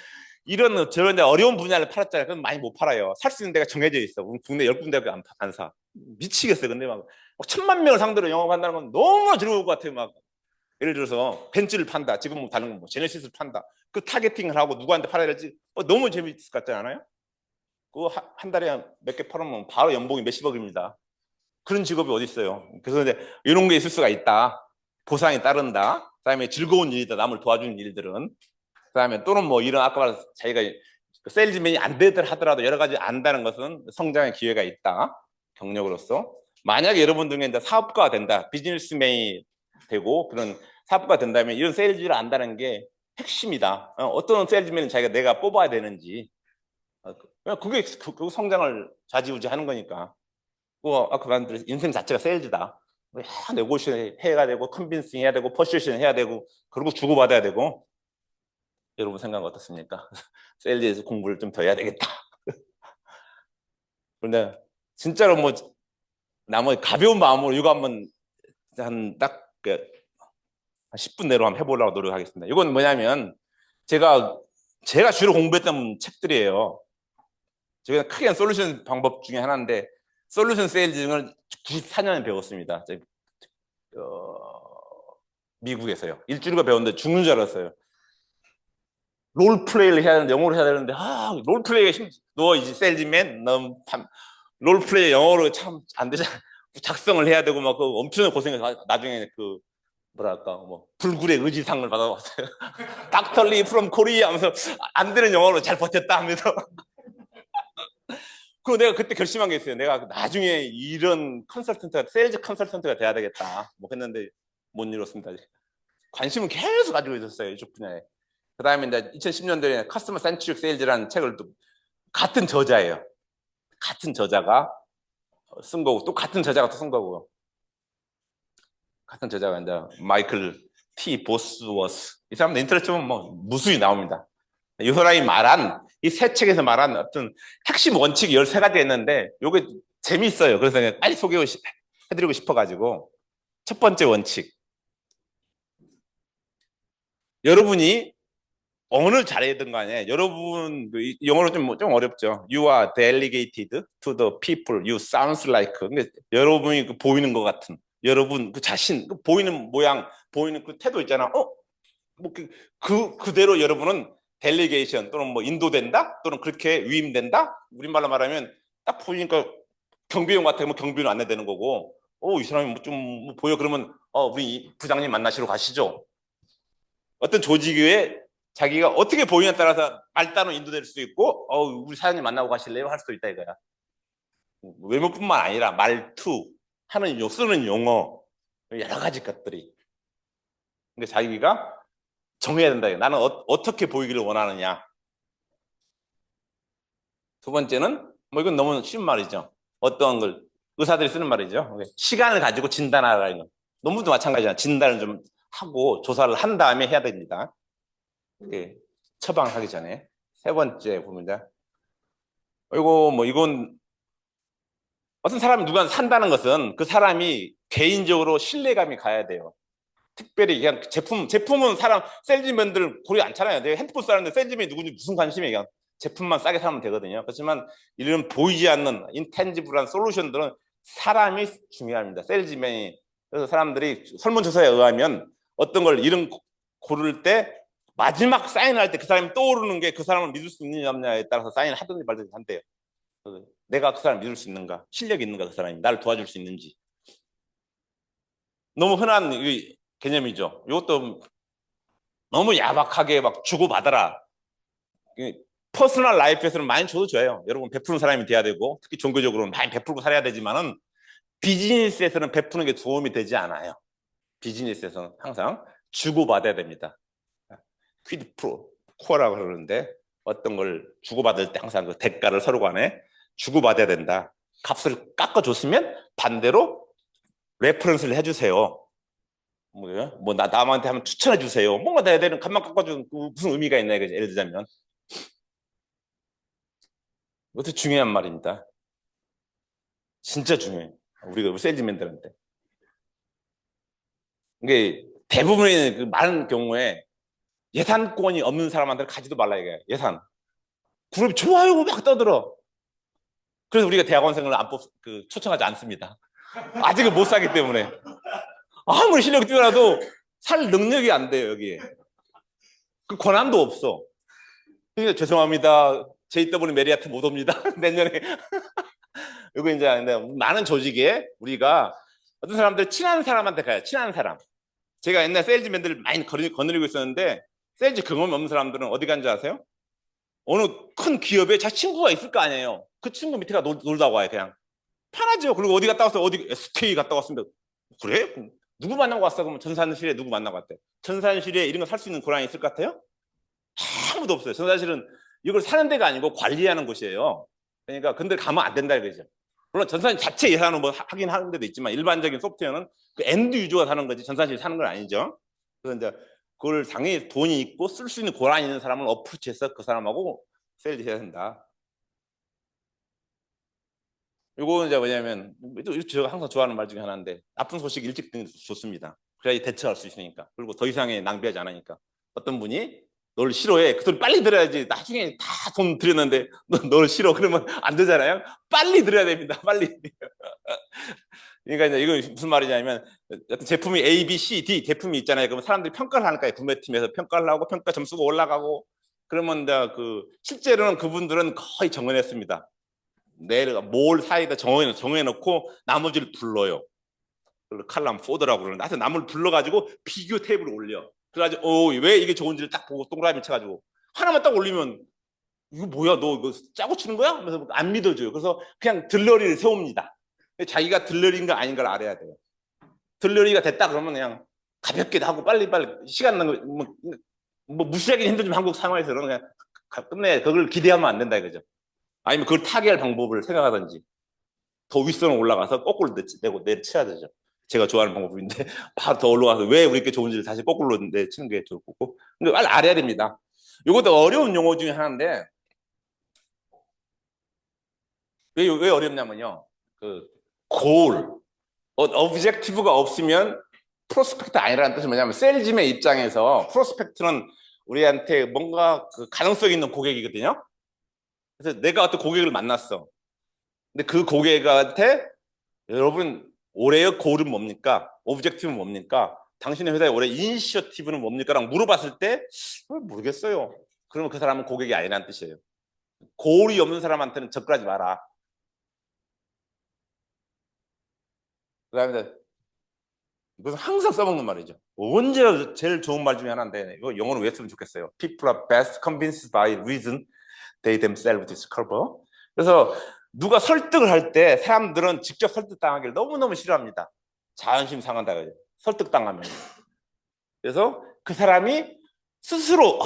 저런 어려운 분야를 팔았잖아요. 그건 많이 못 팔아요. 살 수 있는 데가 정해져 있어. 국내 10군데밖에 안 사. 미치겠어요. 근데 막 1000만 명을 상대로 영업한다는 건 너무나 즐거울 것 같아요. 막 예를 들어서 벤츠를 판다. 지금 뭐 다른 거 제네시스를 판다. 그 타겟팅을 하고 누구한테 팔아야 될지 너무 재미있을 것 같지 않아요? 그거 한 달에 몇 개 팔으면 바로 연봉이 몇십억입니다. 그런 직업이 어디 있어요? 그래서 이제 이런 게 있을 수가 있다. 보상이 따른다. 그다음에 즐거운 일이다. 남을 도와주는 일들은. 그다음에 또는 뭐 이런 아까 말한 자기가 세일즈맨이 안 되더라 하더라도 여러 가지 안다는 것은 성장의 기회가 있다. 경력으로서. 만약에 여러분 중에 이제 사업가가 된다. 비즈니스맨이 되고 그런 사업가가 된다면 이런 세일즈를 안다는 게 핵심이다. 어떤 세일즈맨은 자기가 내가 뽑아야 되는지. 그게 그 성장을 좌지우지하는 거니까. 아까 말한 인생 자체가 세일즈다. 네고시에이션 해야 되고 컨빈싱 해야 되고 퍼슈에이션 해야 되고 그리고 주고받아야 되고. 여러분 생각은 어떻습니까? 세일즈에서 공부를 좀 더 해야 되겠다. 그런데 진짜로 뭐 나머지 가벼운 마음으로 이거 한번 딱 10분 내로 한번 해보려고 노력하겠습니다. 이건 뭐냐면 제가 주로 공부했던 책들이에요. 제가 크게 솔루션 방법 중에 하나인데 솔루션 세일즈를 94년에 배웠습니다. 미국에서요. 일주일간 배웠는데 죽는 줄 알았어요. 롤플레이를 해야 되는데 영어로 해야 되는데 롤플레이가 너 이제 세일즈맨 롤플레이 영어로 참 안 되잖아. 작성을 해야 되고 막 엄청난 고생해서 나중에 뭐랄까 뭐 불굴의 의지상을 받아봤어요. 닥터리 프롬 코리아 하면서 안 되는 영어로 잘 버텼다 하면서 그리고 내가 그때 결심한 게 있어요. 내가 나중에 이런 세일즈 컨설턴트가 돼야 되겠다. 뭐 했는데 못 이뤘습니다. 관심은 계속 가지고 있었어요. 이쪽 분야에. 그 다음에 이제 2010년도에 커스터머 센트릭 세일즈라는 책을 또 같은 저자예요. 같은 저자가 쓴 거고 또 같은 저자가 또 쓴 거고요. 같은 저자가 이제 마이클 T. 보스워스. 이 사람도 인터넷 보면 뭐 무수히 나옵니다. 이 사람이 말한 이 세 책에서 말한 어떤 핵심 원칙이 13가지가 있는데 요게 재미있어요. 그래서 그냥 빨리 소개해드리고 싶어가지고 첫 번째 원칙. 여러분이 언어를 잘해야 되는 거 아니에요. 여러분 영어로 좀 어렵죠. You are delegated to the people you sounds like. 근데 여러분이 보이는 것 같은 여러분 그 자신, 그 보이는 모양, 보이는 그 태도 있잖아. 뭐 그대로 여러분은 델리게이션 또는 뭐 인도된다 또는 그렇게 위임된다. 우리말로 말하면 딱 보이니까 경비원 같으면 경비원 안내되는 거고, 이 사람이 뭐좀 보여 그러면 우리 부장님 만나시러 가시죠. 어떤 조직에 자기가 어떻게 보이냐에 따라서 말단으로 인도될 수도 있고, 우리 사장님 만나고 가실래요? 할 수도 있다 이거야. 외모뿐만 아니라 말투, 쓰는 용어, 여러 가지 것들이. 근데 자기가 정해야 된다. 나는 어떻게 보이기를 원하느냐. 두 번째는 뭐 이건 너무 쉬운 말이죠. 어떠한 걸 의사들이 쓰는 말이죠. 시간을 가지고 진단하라는 거. 논문도 마찬가지잖아. 진단을 좀 하고 조사를 한 다음에 해야 됩니다. 처방하기 전에. 세 번째 보면 이건 어떤 사람이 누가 산다는 것은 그 사람이 개인적으로 신뢰감이 가야 돼요. 특별히 그냥 제품은 셀즈맨들 고려 않잖아요. 내가 핸드폰 사는데 셀즈맨이 누군지 무슨 관심이에요. 제품만 싸게 사면 되거든요. 그렇지만 이런 보이지 않는 인텐지블한 솔루션들은 사람이 중요합니다. 셀즈맨이. 그래서 사람들이 설문조사에 의하면 어떤 걸 이름 고를 때 마지막 사인할 때 그 사람이 떠오르는 게 그 사람을 믿을 수 있느냐 없느냐에 따라서 사인을 하든지 말든지 한대요. 내가 그 사람 믿을 수 있는가, 실력이 있는가, 그 사람이 나를 도와줄 수 있는지. 너무 흔한 개념이죠. 이것도 너무 야박하게 막 주고받아라. 퍼스널 라이프에서는 많이 줘도 줘요. 여러분 베푸는 사람이 돼야 되고, 특히 종교적으로는 많이 베풀고 살아야 되지만은 비즈니스에서는 베푸는 게 도움이 되지 않아요. 비즈니스에서는 항상 주고받아야 됩니다. 퀴드 프로 코어라고 그러는데, 어떤 걸 주고받을 때 항상 그 대가를 서로 간에 주고받아야 된다. 값을 깎아줬으면 반대로 레퍼런스를 해주세요. 남한테 하면 추천해 주세요. 뭔가 내야 되는 값만 깎아주는 무슨 의미가 있나 이거지. 예를 들자면 이것도 중요한 말입니다. 진짜 중요해요. 우리가 세일즈맨들한테. 이게 대부분의 그 많은 경우에 예산권이 없는 사람한테 가지도 말라 이거예요. 예산. 그룹이 좋아요 막 떠들어. 그래서 우리가 대학원생을 초청하지 않습니다. 아직은 못 사기 때문에. 아무리 실력이 뛰어나도 살 능력이 안 돼요 여기에. 그 권한도 없어. 그러니까 죄송합니다. JW 메리아트 못 옵니다. 내년에. 이거 이제 많은 조직에 우리가 어떤 사람들 친한 사람한테 가요. 친한 사람. 제가 옛날 세일즈맨들을 많이 거느리고 있었는데, 세일즈 경험이 없는 사람들은 어디 간지 아세요? 어느 큰 기업에 자기 친구가 있을 거 아니에요. 그 친구 밑에 가 놀다 와요 그냥. 편하죠. 그리고 어디 갔다 왔어요? 어디 SK 갔다 왔습니다. 그래? 누구 만나고 왔어? 그러면 전산실에 누구 만나고 왔대? 전산실에 이런 거 살 수 있는 권한이 있을 것 같아요? 아무도 없어요. 전산실은 이걸 사는 데가 아니고 관리하는 곳이에요. 그러니까 근데 가면 안 된다 이거죠. 물론 전산실 자체 예산은 뭐 하긴 하는 데도 있지만, 일반적인 소프트웨어는 그 엔드 유저가 사는 거지 전산실 사는 건 아니죠. 그래서 이제 그걸 당연히 돈이 있고 쓸 수 있는 권한이 있는 사람을 어프로치해서 그 사람하고 세일즈 해야 된다. 이거 이제 뭐냐면, 제가 항상 좋아하는 말 중에 하나인데, 나쁜 소식 일찍 듣는 게 좋습니다. 그래야 대처할 수 있으니까. 그리고 더 이상의 낭비하지 않으니까. 어떤 분이 널 싫어해. 그 소리 빨리 들어야지. 나중에 다 돈 들였는데 널 싫어. 그러면 안 되잖아요. 빨리 들어야 됩니다. 빨리. 그러니까 이제 이거 무슨 말이냐면, 어떤 제품이 A, B, C, D 제품이 있잖아요. 그러면 사람들이 평가를 하니까 구매팀에서 평가를 하고 평가 점수가 올라가고, 그러면 실제로는 그분들은 거의 정해냈습니다. 내가 뭘 사이다 정해놓고 나머지를 불러요. 칼럼 포더라고 그러는데, 하여튼 남을 불러가지고 비교 테이블을 올려. 그래가지고 왜 이게 좋은지를 딱 보고 동그라미 쳐가지고 하나만 딱 올리면, 이거 뭐야 너 이거 짜고 치는 거야? 하면서 안 믿어줘요. 그래서 그냥 들러리를 세웁니다. 자기가 들러리인가 아닌가를 알아야 돼요. 들러리가 됐다 그러면 그냥 가볍게 하고 빨리 시간 무시하기 힘들지만 한국 상황에서는 그냥 끝내. 그걸 기대하면 안 된다 이거죠. 아니면 그걸 타개할 방법을 생각하든지, 더 윗선을 올라가서 거꾸로 내쳐야 되죠. 제가 좋아하는 방법인데 바로 더 올라가서 왜 우리께 좋은지를 다시 거꾸로 내치는 게 좋을 거고. 근데 빨리 알아야 됩니다. 이것도 어려운 용어 중에 하나인데, 왜 어렵냐면요. goal, objective가 없으면 프로스펙트 아니라는 뜻이 뭐냐면, 셀즈맨 입장에서 프로스펙트는 우리한테 뭔가 가능성 있는 고객이거든요. 그래서 내가 어떤 고객을 만났어. 근데 그 고객한테 여러분 올해의 골은 뭡니까? 오브젝티브는 뭡니까? 당신의 회사의 올해 이니셔티브는 뭡니까? 라고 물어봤을 때 모르겠어요. 그러면 그 사람은 고객이 아니라는 뜻이에요. 골이 없는 사람한테는 접근하지 마라. 그 다음에 이것은 항상 써먹는 말이죠. 언제 제일 좋은 말 중에 하나인데 이거 영어로 왜 쓰면 좋겠어요. People are best convinced by reason they themselves discover. 그래서 누가 설득을 할 때 사람들은 직접 설득당하기를 너무너무 싫어합니다. 자존심 상한다 그래요. 설득당하면. 그래서 그 사람이 스스로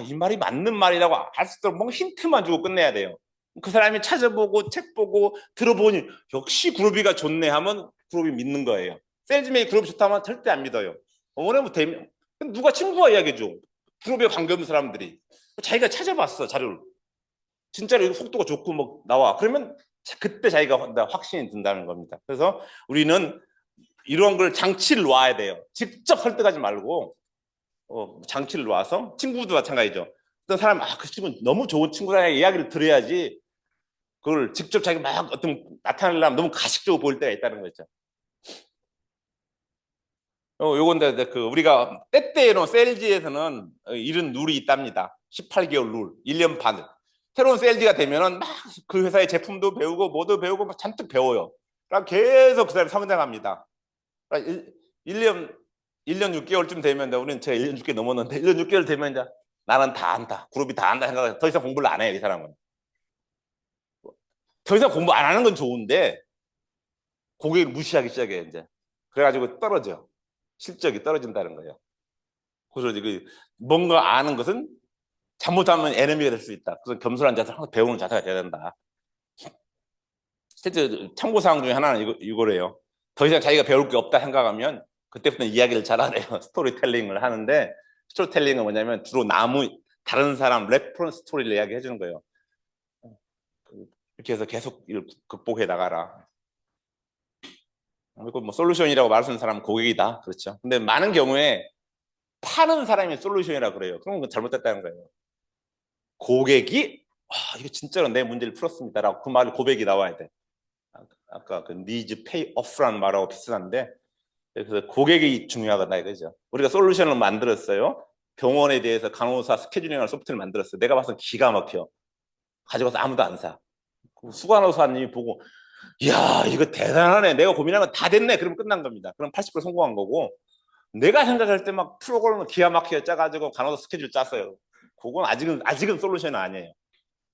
이 말이 맞는 말이라고 알 수 있도록 뭔가 힌트만 주고 끝내야 돼요. 그 사람이 찾아보고 책 보고 들어보니 역시 그룹이가 좋네 하면 그룹이 믿는 거예요. 셀즈맨이 그룹이 좋다면 절대 안 믿어요. 뭐냐면 누가 친구가 이야기해줘. 그룹에 관계없는 사람들이. 자기가 찾아봤어 자료를. 진짜로 이거 속도가 좋고 뭐 나와. 그러면 그때 자기가 확신이 든다는 겁니다. 그래서 우리는 이런 걸 장치를 놔야 돼요. 직접 설득하지 말고 장치를 놔서 친구도 마찬가지죠. 어떤 사람 그 친구 너무 좋은 친구라는 이야기를 들어야지 그걸 직접 자기 막 어떤 나타내려면 너무 가식적으로 보일 때가 있다는 거죠. 요건데 우리가 때때로 세일즈에서는 이런 룰이 있답니다. 18개월 룰, 1년 반. 새로운 세일즈가 되면은 막 그 회사의 제품도 배우고 뭐도 배우고 막 잔뜩 배워요. 그럼 계속 그 사람이 성장합니다. 1년 6개월쯤 되면 우리는 제가 1년 6개월 넘었는데 1년 6개월 되면 이제 나는 다 안다. 그룹이 다 안다 생각해서 더 이상 공부를 안 해요. 이 사람은. 더 이상 공부 안 하는 건 좋은데 고객을 무시하기 시작해요. 이제. 그래가지고 떨어져. 실적이 떨어진다는 거예요. 그래서 뭔가 아는 것은 잘못하면 에너미가 될 수 있다. 그래서 겸손한 자세, 항상 배우는 자세가 돼야 된다. 실제 참고사항 중에 하나는 이거래요. 더 이상 자기가 배울 게 없다 생각하면 그때부터 이야기를 잘하래요. 스토리텔링을 하는데 스토리텔링은 뭐냐면 주로 다른 사람 레퍼런스 스토리를 이야기해 주는 거예요. 이렇게 해서 계속 이걸 극복해 나가라. 이거 뭐 솔루션이라고 말하는 사람은 고객이다. 그렇죠. 근데 많은 경우에 파는 사람이 솔루션이라고 그래요. 그런 건 잘못됐다는 거예요. 고객이 이거 진짜로 내 문제를 풀었습니다라고 그 말을 고백이 나와야 돼. 아까 그 needs pay off라는 말하고 비슷한데 그래서 고객이 중요하다 이거죠. 우리가 솔루션을 만들었어요. 병원에 대해서 간호사 스케줄링하는 소프트웨어를 만들었어요. 내가 봐서 기가 막혀. 가져가서 아무도 안 사. 수간호사님이 보고 이야 이거 대단하네. 내가 고민한 건 다 됐네. 그러면 끝난 겁니다. 그럼 80% 성공한 거고 내가 생각할 때 막 프로그램을 기가 막히게 짜가지고 간호사 스케줄 짰어요. 그건 아직은 솔루션은 아니에요.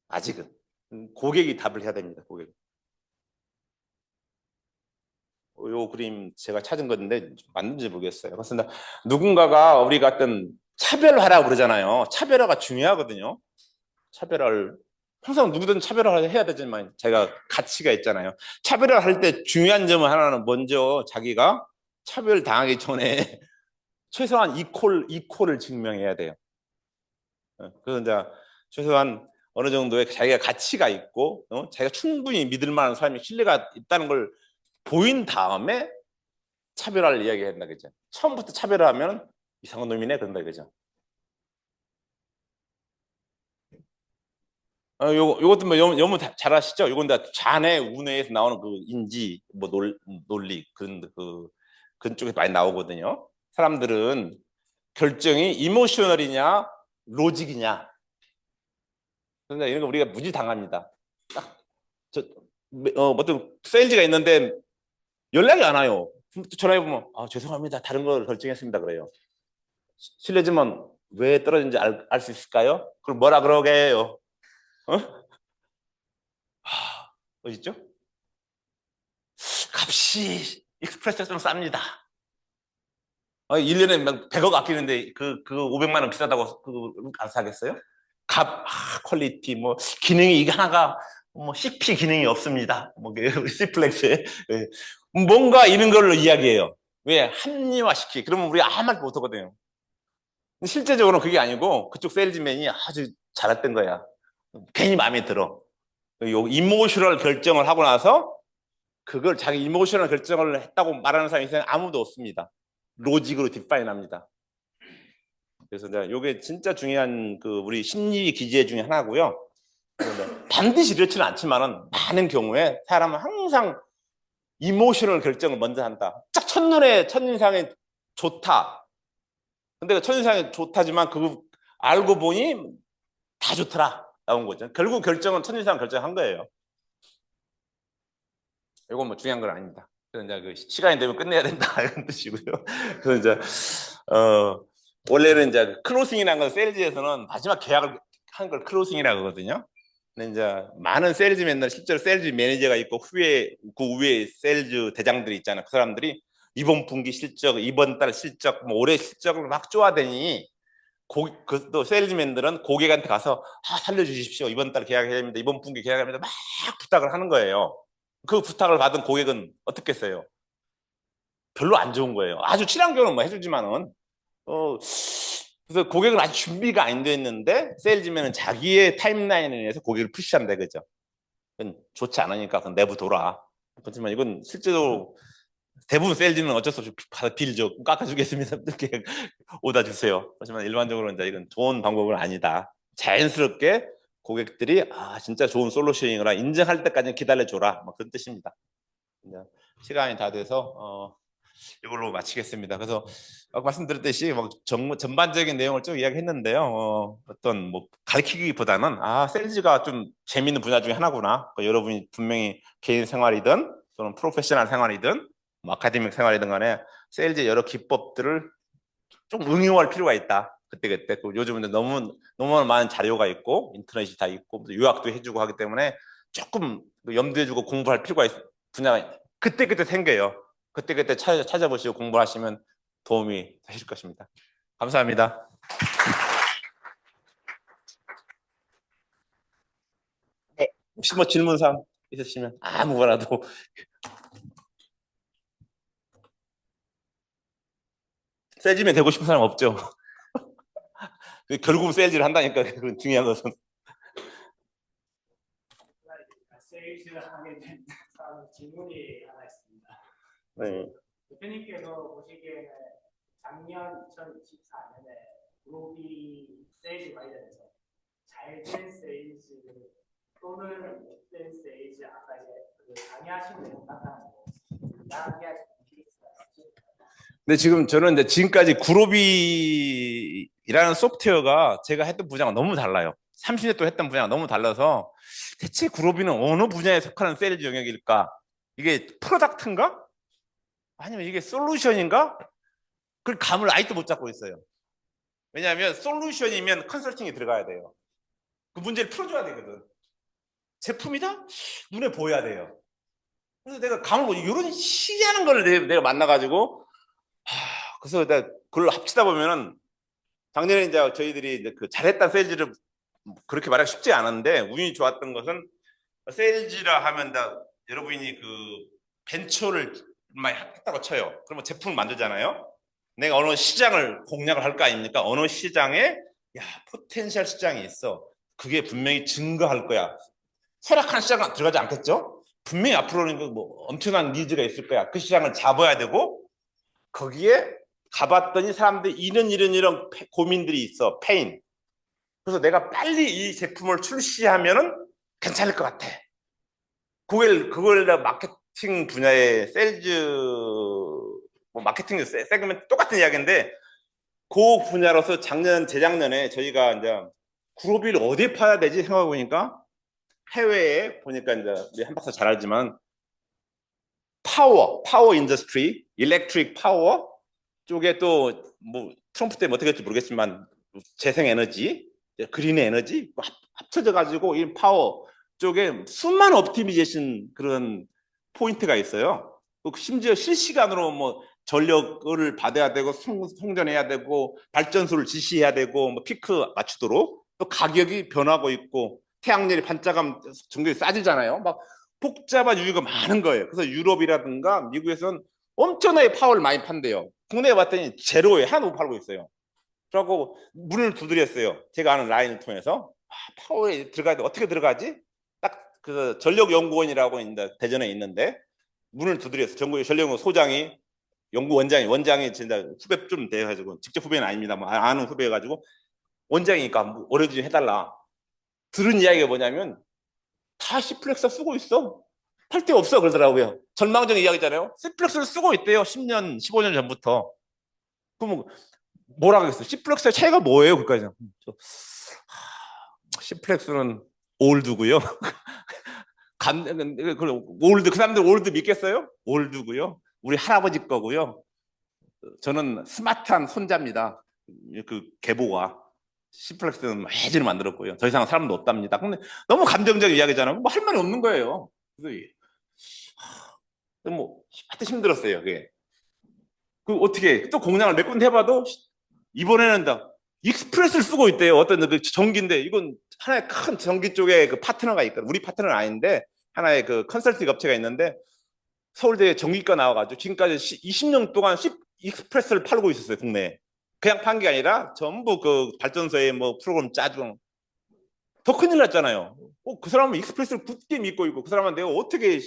아직은 고객이 답을 해야 됩니다. 고객. 요 그림 제가 찾은 건데 맞는지 모르겠어요. 그래서 누군가가 우리가 어떤 차별화라고 그러잖아요. 차별화가 중요하거든요. 차별화를 항상 누구든 차별화를 해야 되지만 자기가 가치가 있잖아요. 차별화를 할 때 중요한 점은 하나는 먼저 자기가 차별당하기 전에 최소한 이퀄을 증명해야 돼요. 그래서 이제 최소한 어느 정도의 자기가 가치가 있고 자기가 충분히 믿을 만한 사람이 신뢰가 있다는 걸 보인 다음에 차별화를 이야기해야 된다 그죠. 처음부터 차별화하면 이상한 놈이네 그런다 그죠. 요것도 뭐 너무 잘 아시죠? 요건 다 잔해 운해에서 나오는 그 인지 뭐 논리 그런 쪽에 많이 나오거든요. 사람들은 결정이 이모셔널이냐 로직이냐. 그러니까 이런 거 우리가 무지 당합니다. 어떤 세일즈가 있는데 연락이 안 와요. 전화해 보면 죄송합니다. 다른 걸 결정했습니다. 그래요. 실례지만 왜 떨어진지 알 수 있을까요? 그럼 뭐라 그러게 해요? 어딨죠? 값이 익스프레스가 좀 쌉니다. 1년에 100억 아끼는데 그 500만 원 비싸다고 안 사겠어요? 퀄리티, 뭐, 기능이 이게 하나가, 뭐, CP 기능이 없습니다. 뭐, C플렉스에. 뭔가 이런 걸로 이야기해요. 왜? 합리화시키. 그러면 우리가 아무 말도 못 하거든요. 실제적으로는 그게 아니고, 그쪽 세일즈맨이 아주 잘했던 거야. 괜히 마음에 들어. 요 이모셔널 결정을 하고 나서, 그걸 자기 이모셔널 결정을 했다고 말하는 사람이 있으면 아무도 없습니다. 로직으로 디파인 합니다. 그래서 이게 진짜 중요한 우리 심리 기제 중에 하나고요. 반드시 이렇지는 않지만은 많은 경우에 사람은 항상 이모셔널 결정을 먼저 한다. 딱 첫인상에 좋다. 근데 그 첫인상에 좋다지만 그거 알고 보니 다 좋더라 나온 거죠. 결국 결정은 첫인상 결정한 거예요. 이건 뭐 중요한 건 아닙니다. 그래서 이제 그 시간이 되면 끝내야 된다 이런 뜻이고요. 그래서 이제 원래는 이제 클로징이라는 건 세일즈에서는 마지막 계약을 한 걸 클로징이라고 하거든요. 근데 이제 많은 세일즈맨들 실제로 세일즈 매니저가 있고 그 위에 세일즈 대장들이 있잖아요. 그 사람들이 이번 분기 실적, 이번 달 실적, 뭐 올해 실적을 막 쪼아대니 또 세일즈맨들은 고객한테 가서 살려주십시오. 이번 달 계약해야 됩니다. 이번 분기 계약해야 됩니다. 막 부탁을 하는 거예요. 그 부탁을 받은 고객은 어떻겠어요? 별로 안 좋은 거예요. 아주 친환경은 뭐 해주지만은 그래서 고객은 아직 준비가 안 돼 있는데 세일즈맨은 자기의 타임라인에 의해서 고객을 푸시한다 그죠? 그건 좋지 않으니까 그건 내부둬라. 그렇지만 이건 실제로 대부분 세일즈는 어쩔 수 없이 빌죠. 깎아주겠습니다. 이렇게 오다 주세요. 하지만 일반적으로 이제 이건 좋은 방법은 아니다. 자연스럽게 고객들이 진짜 좋은 솔루션이구나 인정할 때까지 기다려줘라. 뭐 그런 뜻입니다. 이제 시간이 다 돼서 이걸로 마치겠습니다. 그래서 아까 말씀드렸듯이 뭐 전반적인 내용을 쭉 이야기했는데요. 어떤 뭐 가르치기보다는 세일즈가 좀 재미있는 분야 중에 하나구나. 여러분이 분명히 개인 생활이든 또는 프로페셔널 생활이든 뭐 아카데믹 생활이든 간에 세일즈의 여러 기법들을 좀 응용할 필요가 있다. 그때 요즘은 너무 많은 자료가 있고 인터넷이 다 있고 요약도 해주고 하기 때문에 조금 염두해주고 공부할 필요가 분야가 그때 생겨요. 그때 찾아보시고 공부하시면 도움이 되실 것입니다. 감사합니다. 네. 혹시 뭐 질문사항 있으시면 아무거나도. 세일즈맨 되고 싶은 사람 없죠? 결국은 세일즈를 한다니까 그건 중요한 것은. 세일즈를 하게 된 사람 질문이 하나 있습니다. 네. 대표님께서 보시기에는 작년 2024년에 그로비 세일즈 관련해서 잘된 세일즈 또는 못된 세일즈 아까 이제 강의하신 내용 같다는 거 이야기할 수 있는 케이스가 있으실까요? 근데 지금 저는 이제 지금까지 그로비라는 소프트웨어가 제가 했던 분야가 너무 달라요. 30년 동안 했던 분야가 너무 달라서 대체 그로비는 어느 분야에 속하는 세일즈 영역일까? 이게 프로덕트인가? 아니면 이게 솔루션인가? 그 감을 아직도 못 잡고 있어요. 왜냐하면 솔루션이면 컨설팅이 들어가야 돼요. 그 문제를 풀어줘야 되거든. 제품이다? 눈에 보여야 돼요. 그래서 내가 감을 못, 이런 희한한 걸 내가 만나가지고 그래서 내가 그걸 합치다 보면은 작년에 이제 저희들이 이제 그 잘했던 세일즈를 그렇게 말하기 쉽지 않은데 운이 좋았던 것은 세일즈라 하면 여러분이 그 벤처를 많이 했다고 쳐요. 그러면 제품을 만들잖아요. 내가 어느 시장을 공략을 할 거 아닙니까? 어느 시장에 포텐셜 시장이 있어. 그게 분명히 증가할 거야. 쇠락한 시장은 들어가지 않겠죠? 분명히 앞으로는 뭐 엄청난 니즈가 있을 거야. 그 시장을 잡아야 되고 거기에 가봤더니 사람들이 이런 고민들이 있어. 페인. 그래서 내가 빨리 이 제품을 출시하면은 괜찮을 것 같아. 그걸 마케팅 분야의 세일즈 뭐 마케팅 세그멘트 똑같은 이야기인데 그 분야로서 재작년에 저희가 이제 그로비를 어디에 파야 되지 생각해 보니까 해외에 보니까 이제 한 박사 잘 알지만 파워 인더스트리, 일렉트릭 파워 쪽에 또 뭐 트럼프 때문에 어떻게 될지 모르겠지만 재생에너지, 그린 에너지 합쳐져 가지고 이 파워 쪽에 수많은 옵티미제이션 그런 포인트가 있어요. 심지어 실시간으로 뭐 전력을 받아야 되고 송전해야 되고 발전소를 지시해야 되고 뭐 피크 맞추도록 또 가격이 변하고 있고 태양열이 반짝하면 전기가 싸지잖아요. 막 복잡한 이유가 많은 거예요. 그래서 유럽이라든가 미국에서는 엄청나게 파워를 많이 판대요. 국내에 봤더니 제로에 하나도 못 팔고 있어요. 그래갖고 문을 두드렸어요. 제가 아는 라인을 통해서 파워에 들어가야 돼. 어떻게 들어가지? 딱 그 전력연구원이라고 대전에 있는데 문을 두드렸어요. 전국의 전력연구 소장이 원장이 진짜 후배 좀 돼가지고 직접 후배는 아닙니다. 뭐 아는 후배여가지고 원장이니까 어려지 해달라. 들은 이야기가 뭐냐면 다 시플렉스 쓰고 있어. 할 데 없어 그러더라고요. 절망적인 이야기잖아요. C플렉스를 쓰고 있대요. 10년, 15년 전부터. 그럼 뭐라 그랬어요? C플렉스의 차이가 뭐예요? 그까지 C플렉스는 올드고요. 올드 그 사람들 올드 믿겠어요? 올드고요. 우리 할아버지 거고요. 저는 스마트한 손자입니다. 그 계보가 C플렉스는 해지를 만들었고요. 더 이상 사람도 없답니다. 근데 너무 감정적인 이야기잖아요. 뭐 할 말이 없는 거예요. 그래서 뭐 하여튼 힘들었어요. 그게. 그 어떻게 또 공략을 몇 군데 해봐도 이번에는 다 익스프레스를 쓰고 있대요. 어떤 그 전기인데 이건 하나의 큰 전기 쪽에 그 파트너가 있거든. 우리 파트너는 아닌데 하나의 그 컨설팅 업체가 있는데 서울대 전기과 나와가지고 지금까지 20년 동안 익스프레스를 팔고 있었어요. 국내에. 그냥 판 게 아니라 전부 그 발전소에 뭐 프로그램 짜주고 더 큰일 났잖아요. 그 사람은 익스프레스를 굳게 믿고 있고 그 사람은 내가 어떻게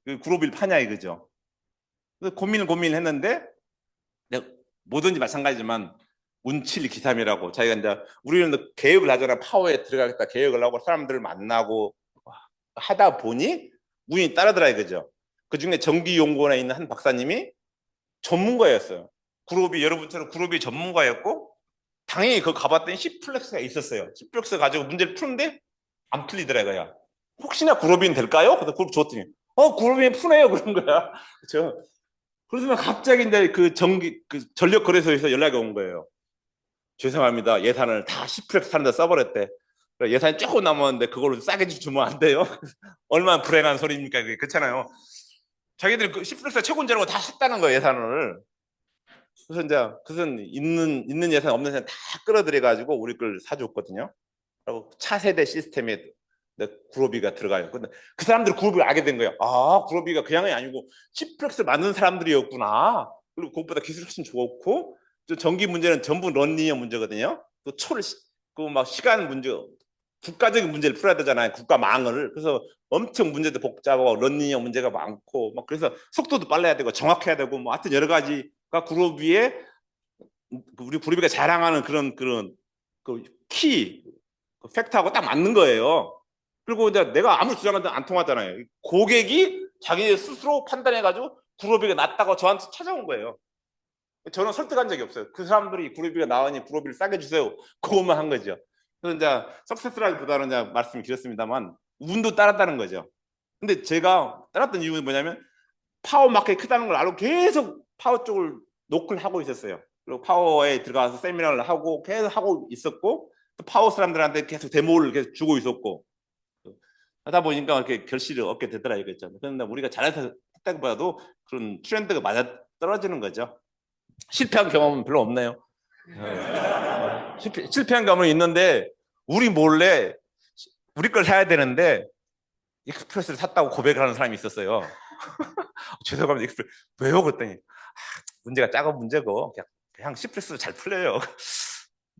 그 그로비를 파냐 이거죠. 그래서 고민을 했는데 뭐든지 마찬가지지만 운칠 기삼이라고 자기가 이제 우리는 계획을 하잖아. 파워에 들어가겠다 계획을 하고 사람들을 만나고 하다 보니 운이 따르더라 이거죠. 그 중에 전기연구원에 있는 한 박사님이 전문가였어요. 그룹이 여러분처럼 그룹이 전문가였고 당연히 그 가봤더니 C플렉스가 있었어요. C플렉스 가지고 문제를 푸는데 안 풀리더라고요. 혹시나 그룹인 될까요? 그래서 그룹 줬더니 그룹이 푸네요 그런 거야. 그렇죠. 그러면 갑자기 이제 그 전력 거래소에서 연락이 온 거예요. 죄송합니다. 예산을 다 C플렉스 하는데 써버렸대. 예산이 조금 남았는데 그걸로 싸게 주면 안 돼요? 얼마나 불행한 소리입니까? 그게 그렇잖아요. 자기들이 그 C플렉스가 최고인 줄 알고 다 샀다는 거예요, 예산을. 그래서 이제 그것은 있는 예산 없는 예산 다 끌어들여 가지고 우리 걸 사줬거든요. 그리고 차세대 시스템에 구로비가 들어가요. 근데 그 사람들이 구로비를 알게 된 거예요. 구로비가 그냥이 아니고 C플렉스 만든 사람들이었구나. 그리고 그것보다 기술이 훨씬 좋고 또 전기 문제는 전부 런리니어 문제거든요. 또 그 막 시간 문제, 국가적인 문제를 풀어야 되잖아요. 국가망을. 그래서 엄청 문제도 복잡하고 런리니어 문제가 많고 막 그래서 속도도 빨라야 되고 정확해야 되고 뭐 하여튼 여러 가지가 구로비에 우리 구로비가 자랑하는 그런 그 그 팩트하고 딱 맞는 거예요. 그리고 이제 내가 아무리 주장해도 안 통하잖아요. 고객이 자기 스스로 판단해가지고 구로비가 낫다고 저한테 찾아온 거예요. 저는 설득한 적이 없어요. 그 사람들이 구로비가 나으니 구로비를 싸게 주세요. 그것만 한 거죠. 그래서 이제 석세스라기보다는 이제 말씀이 길었습니다만 운도 따랐다는 거죠. 근데 제가 따랐던 이유는 뭐냐면 파워 마켓이 크다는 걸 알고 계속 파워 쪽을 노크를 하고 있었어요. 그리고 파워에 들어가서 세미나를 하고 계속 하고 있었고 또 파워 사람들한테 계속 데모를 계속 주고 있었고 하다 보니까 이렇게 결실을 얻게 되더라 이거죠. 그런데 우리가 잘해서 했다기보다도 그런 트렌드가 맞아 떨어지는 거죠. 실패한 경험은 별로 없네요. 실패한 경험은 있는데 우리 몰래 우리 걸 사야 되는데 익스프레스를 샀다고 고백을 하는 사람이 있었어요. 죄송합니다. 익스프레스 왜요? 그랬더니 문제가 작은 문제고 그냥 C플렉스로 잘 풀려요.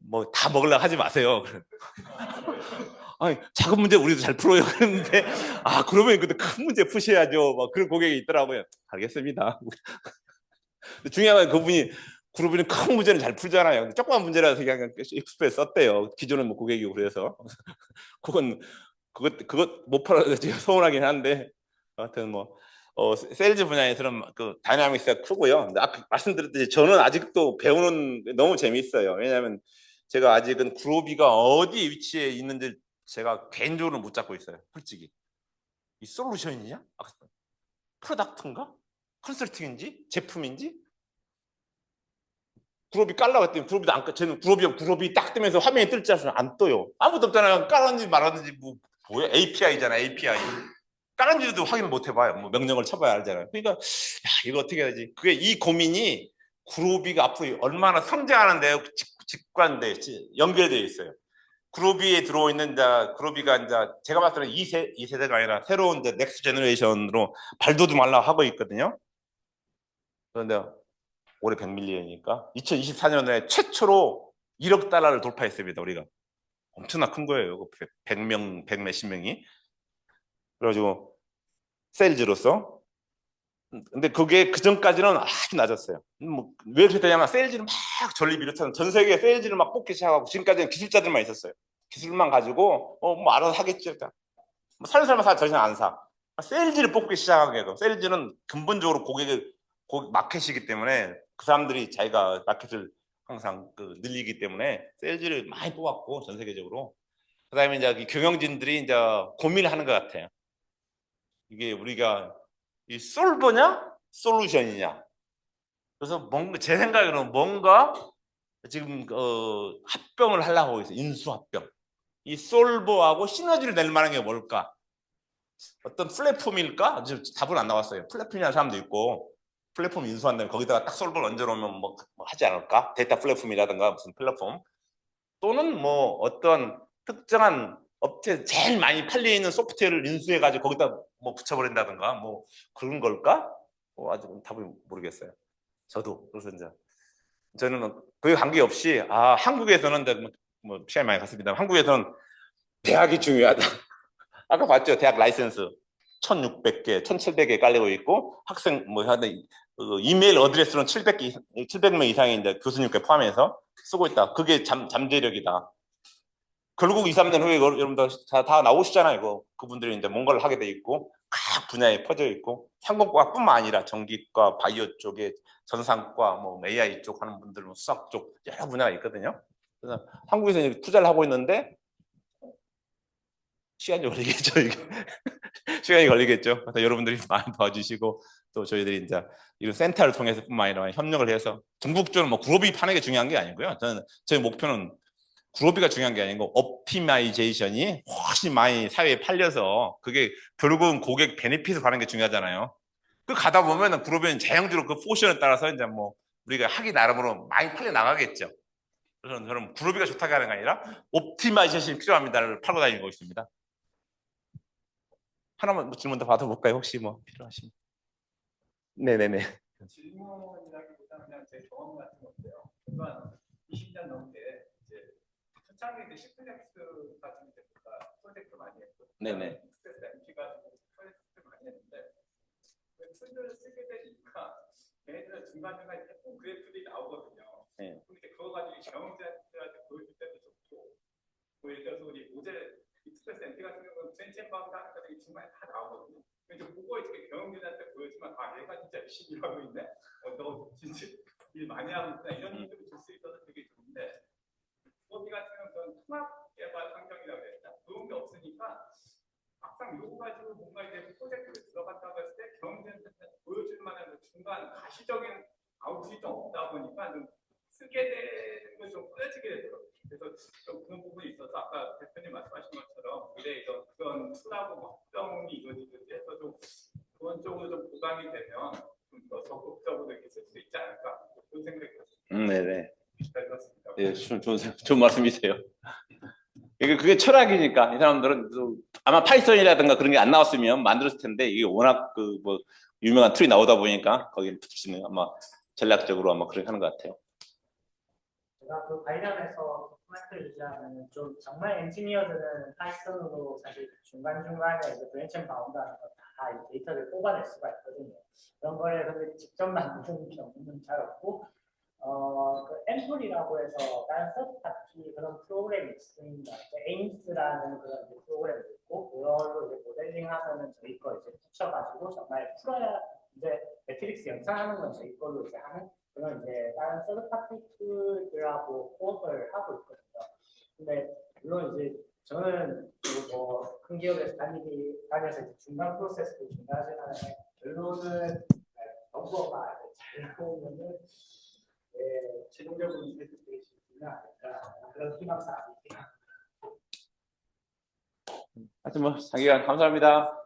뭐 다 먹으려고 하지 마세요. 아니, 작은 문제 우리도 잘 풀어요. 그랬는데 그러면 근데 큰 문제 푸셔야죠. 막 그런 고객이 있더라고요. 알겠습니다. 중요한 건 그분이 그룹은 큰 문제는 잘 풀잖아요. 조그만 문제라서 그냥 익스프레스 썼대요. 기존은 뭐 고객이고 그래서 그것 못 팔아서 제가 서운하긴 한데 하여튼 뭐 세일즈 분야에서는 그 다이나믹스가 크고요. 근데 아까 말씀드렸듯이 저는 아직도 배우는 너무 재미있어요. 왜냐하면 제가 아직은 그로비가 어디 위치에 있는지 제가 개인적으로 못 잡고 있어요. 솔직히 이 솔루션이냐? 프로덕트인가? 컨설팅인지? 제품인지? 그룹이 깔라고 했더니 그룹이 안 깔. 쟤는 그룹이 딱 뜨면서 화면이 뜰 줄 알았으면 안 떠요. 아무것도 없잖아요. 깔았는지 말았는지 뭐야? API잖아. API. 깔았는지도 확인을 못 해봐요. 뭐 명령을 쳐봐야 알잖아요. 그러니까 이거 어떻게 해야지? 그게 이 고민이 그룹이가 앞으로 얼마나 성장하는데 직관돼 연결되어 있어요. 그룹이에 들어있는 그룹이가 이제 제가 봤을 때는 2세대가 아니라 새로운 이제 넥스트 제너레이션으로 발돋움 하려고 하고 있거든요. 그런데 올해 100밀리언이니까 2024년에 최초로 1억 달러를 돌파했습니다. 우리가 엄청나 큰 거예요. 100명, 100몇십 명이. 그래가지고 세일즈로서. 근데 그게 그 전까지는 아주 낮았어요. 왜 그렇게 되냐면 세일즈는 막 전리 비롯한 전 세계 세일즈를 막 뽑기 시작하고 지금까지는 기술자들만 있었어요. 기술만 가지고 뭐 알아서 하겠지. 뭐 사는 사람은 더 이상 안 사. 세일즈를 뽑기 시작하게 돼요. 세일즈는 근본적으로 고객 마켓이기 때문에 그 사람들이 자기가 마켓을 항상 늘리기 때문에 세일즈를 많이 뽑았고 전 세계적으로. 그다음에 이제 이 경영진들이 이제 고민을 하는 것 같아요. 이게 우리가 이 솔버냐 솔루션이냐. 그래서 뭔가 제 생각으로는 뭔가 지금 합병을 하려고 하고 있어요. 인수합병. 이 솔버하고 시너지를 낼 만한 게 뭘까? 어떤 플랫폼일까? 지금 답은 안 나왔어요. 플랫폼이라는 사람도 있고 플랫폼 인수한다면 거기다가 딱 솔버를 얹어놓으면 뭐 하지 않을까? 데이터 플랫폼이라든가 무슨 플랫폼 또는 뭐 어떤 특정한 업체 제일 많이 팔리는 소프트웨어를 인수해가지고 거기다 뭐 붙여버린다든가 뭐 그런 걸까? 아직 답을 모르겠어요. 저도 그래서 이제 저는 그에 관계없이 한국에서는 뭐 시간이 많이 갔습니다. 한국에서는 대학이 중요하다. 아까 봤죠? 대학 라이센스 1,600개, 1,700개 깔리고 있고 학생 뭐 하는 이메일 어드레스는 700명 이상의 이제 교수님께 포함해서 쓰고 있다. 그게 잠재력이다. 결국 2, 3년 후에 여러분들 다 나오시잖아요. 그분들이 이제 뭔가를 하게 돼 있고 각 분야에 퍼져 있고 상공과뿐만 아니라 전기과, 바이오 쪽에 전산과, 뭐 AI 쪽 하는 분들, 수학 쪽 여러 분야가 있거든요. 그래서 한국에서 이제 투자를 하고 있는데 시간이 걸리겠죠. 이게 시간이 걸리겠죠. 그래서 여러분들이 많이 도와주시고 또 저희들이 이제 이런 센터를 통해서뿐만 아니라 협력을 해서 전국적으로 뭐 그룹이 파는 게 중요한 게 아니고요. 저희 목표는 그룹이가 중요한 게 아니고 옵티마이제이션이 훨씬 많이 사회에 팔려서 그게 결국은 고객 베네핏을 가는 게 중요하잖아요. 그 가다 보면은 그룹은 자연적으로 그 포션에 따라서 이제 뭐 우리가 하기 나름으로 많이 팔려 나가겠죠. 그래서 저는 그룹이가 좋다고 하는 게 아니라 옵티마이제이션이 필요합니다를 팔고 다니고 있습니다. 하나만 질문 더 받아볼까요? 혹시 뭐 필요하시면. 네네네. 질문이라기보다는 그냥 제 경험 같은 건데요. 그러니까 20년 넘게 이제 초창기 때 시플렉스 같은 데가 프로젝트 많이 했고, 네네. 익스프레스 MP가 프로젝트 많이 했는데 툴들을 쓰게 되니까 얘네들은 중간중간 예쁜 그래프들이 나오거든요. 네. 근데 그거 가지고 경영자들한테 보여줄 때도 좋고, 뭐 예를 들어서 우리 모델 익스프레스 MP 같은 경우는 젠첸 바운드 하는 것들이 중간에 다 나오거든요. 근데 그거 이렇게 경영진한테 보여주면 얘가 진짜 열심히 하고 있네. 너 진짜 일 많이 하고 있다. 이런 인식을 줄 수 있어서 되게 좋은데 수업이 같은 경우는 통합 개발 환경이라고 해야 되나? 그런 게 없으니까 막상 이거 가지고 뭔가 이제 프로젝트를 들어갔다고 했을 때 경영진한테 보여줄 만한 중간 가시적인 아웃풋이 좀 없다 보니까 좀 쓰게 되는 걸 좀 꺼려지게 되더라고요. 그래서 좀 그런 부분이 있어서 아까 대표님 말씀하신 것처럼 그런 툴하고 확정이 이루어지게 해서 좀 그런 쪽으로 좀 보강이 되면 좀 더 적극적으로 이렇게 쓸 수 있지 않을까 그런 생각이 들었습니다. 네네. 잘 들었습니다. 네, 좋은 말씀이세요. 그게 철학이니까 이 사람들은 아마 파이썬이라든가 그런 게 안 나왔으면 만들었을 텐데 이게 워낙 뭐 유명한 툴이 나오다 보니까 거기에 붙을 수 있는 아마 전략적으로 아마 그렇게 하는 것 같아요. 제가 그 관련해서 코멘트를 주자면 좀 정말 엔지니어들은 파이썬으로 사실 중간중간에 브랜치 바운드하는 거다 데이터를 뽑아낼 수가 있거든요. 그런 거를 근데 직접 만드는 경우는 잘 없고 그 앰플이라고 해서 다른 서브파티 그런 프로그램이 있습니다. 에임스라는 그런 프로그램도 있고 그걸로 이제 모델링하면은 저희 거 이제 붙여가지고 정말 풀어야 이제 매트릭스 연산하는 건 저희 걸로 이제 하는 그런 이제 다른 서브파티 툴들하고 코업을 하고 있거든요. 근데 물론 이제 저는 뭐 큰 기업에서 다녀서 중간 프로세스도 중요하지만 결론은 정보가 잘 나오면은 최종적으로 이펙트 수 있는 아닐까 그런 희망사항입니다. 하여튼 뭐 장기간 감사합니다.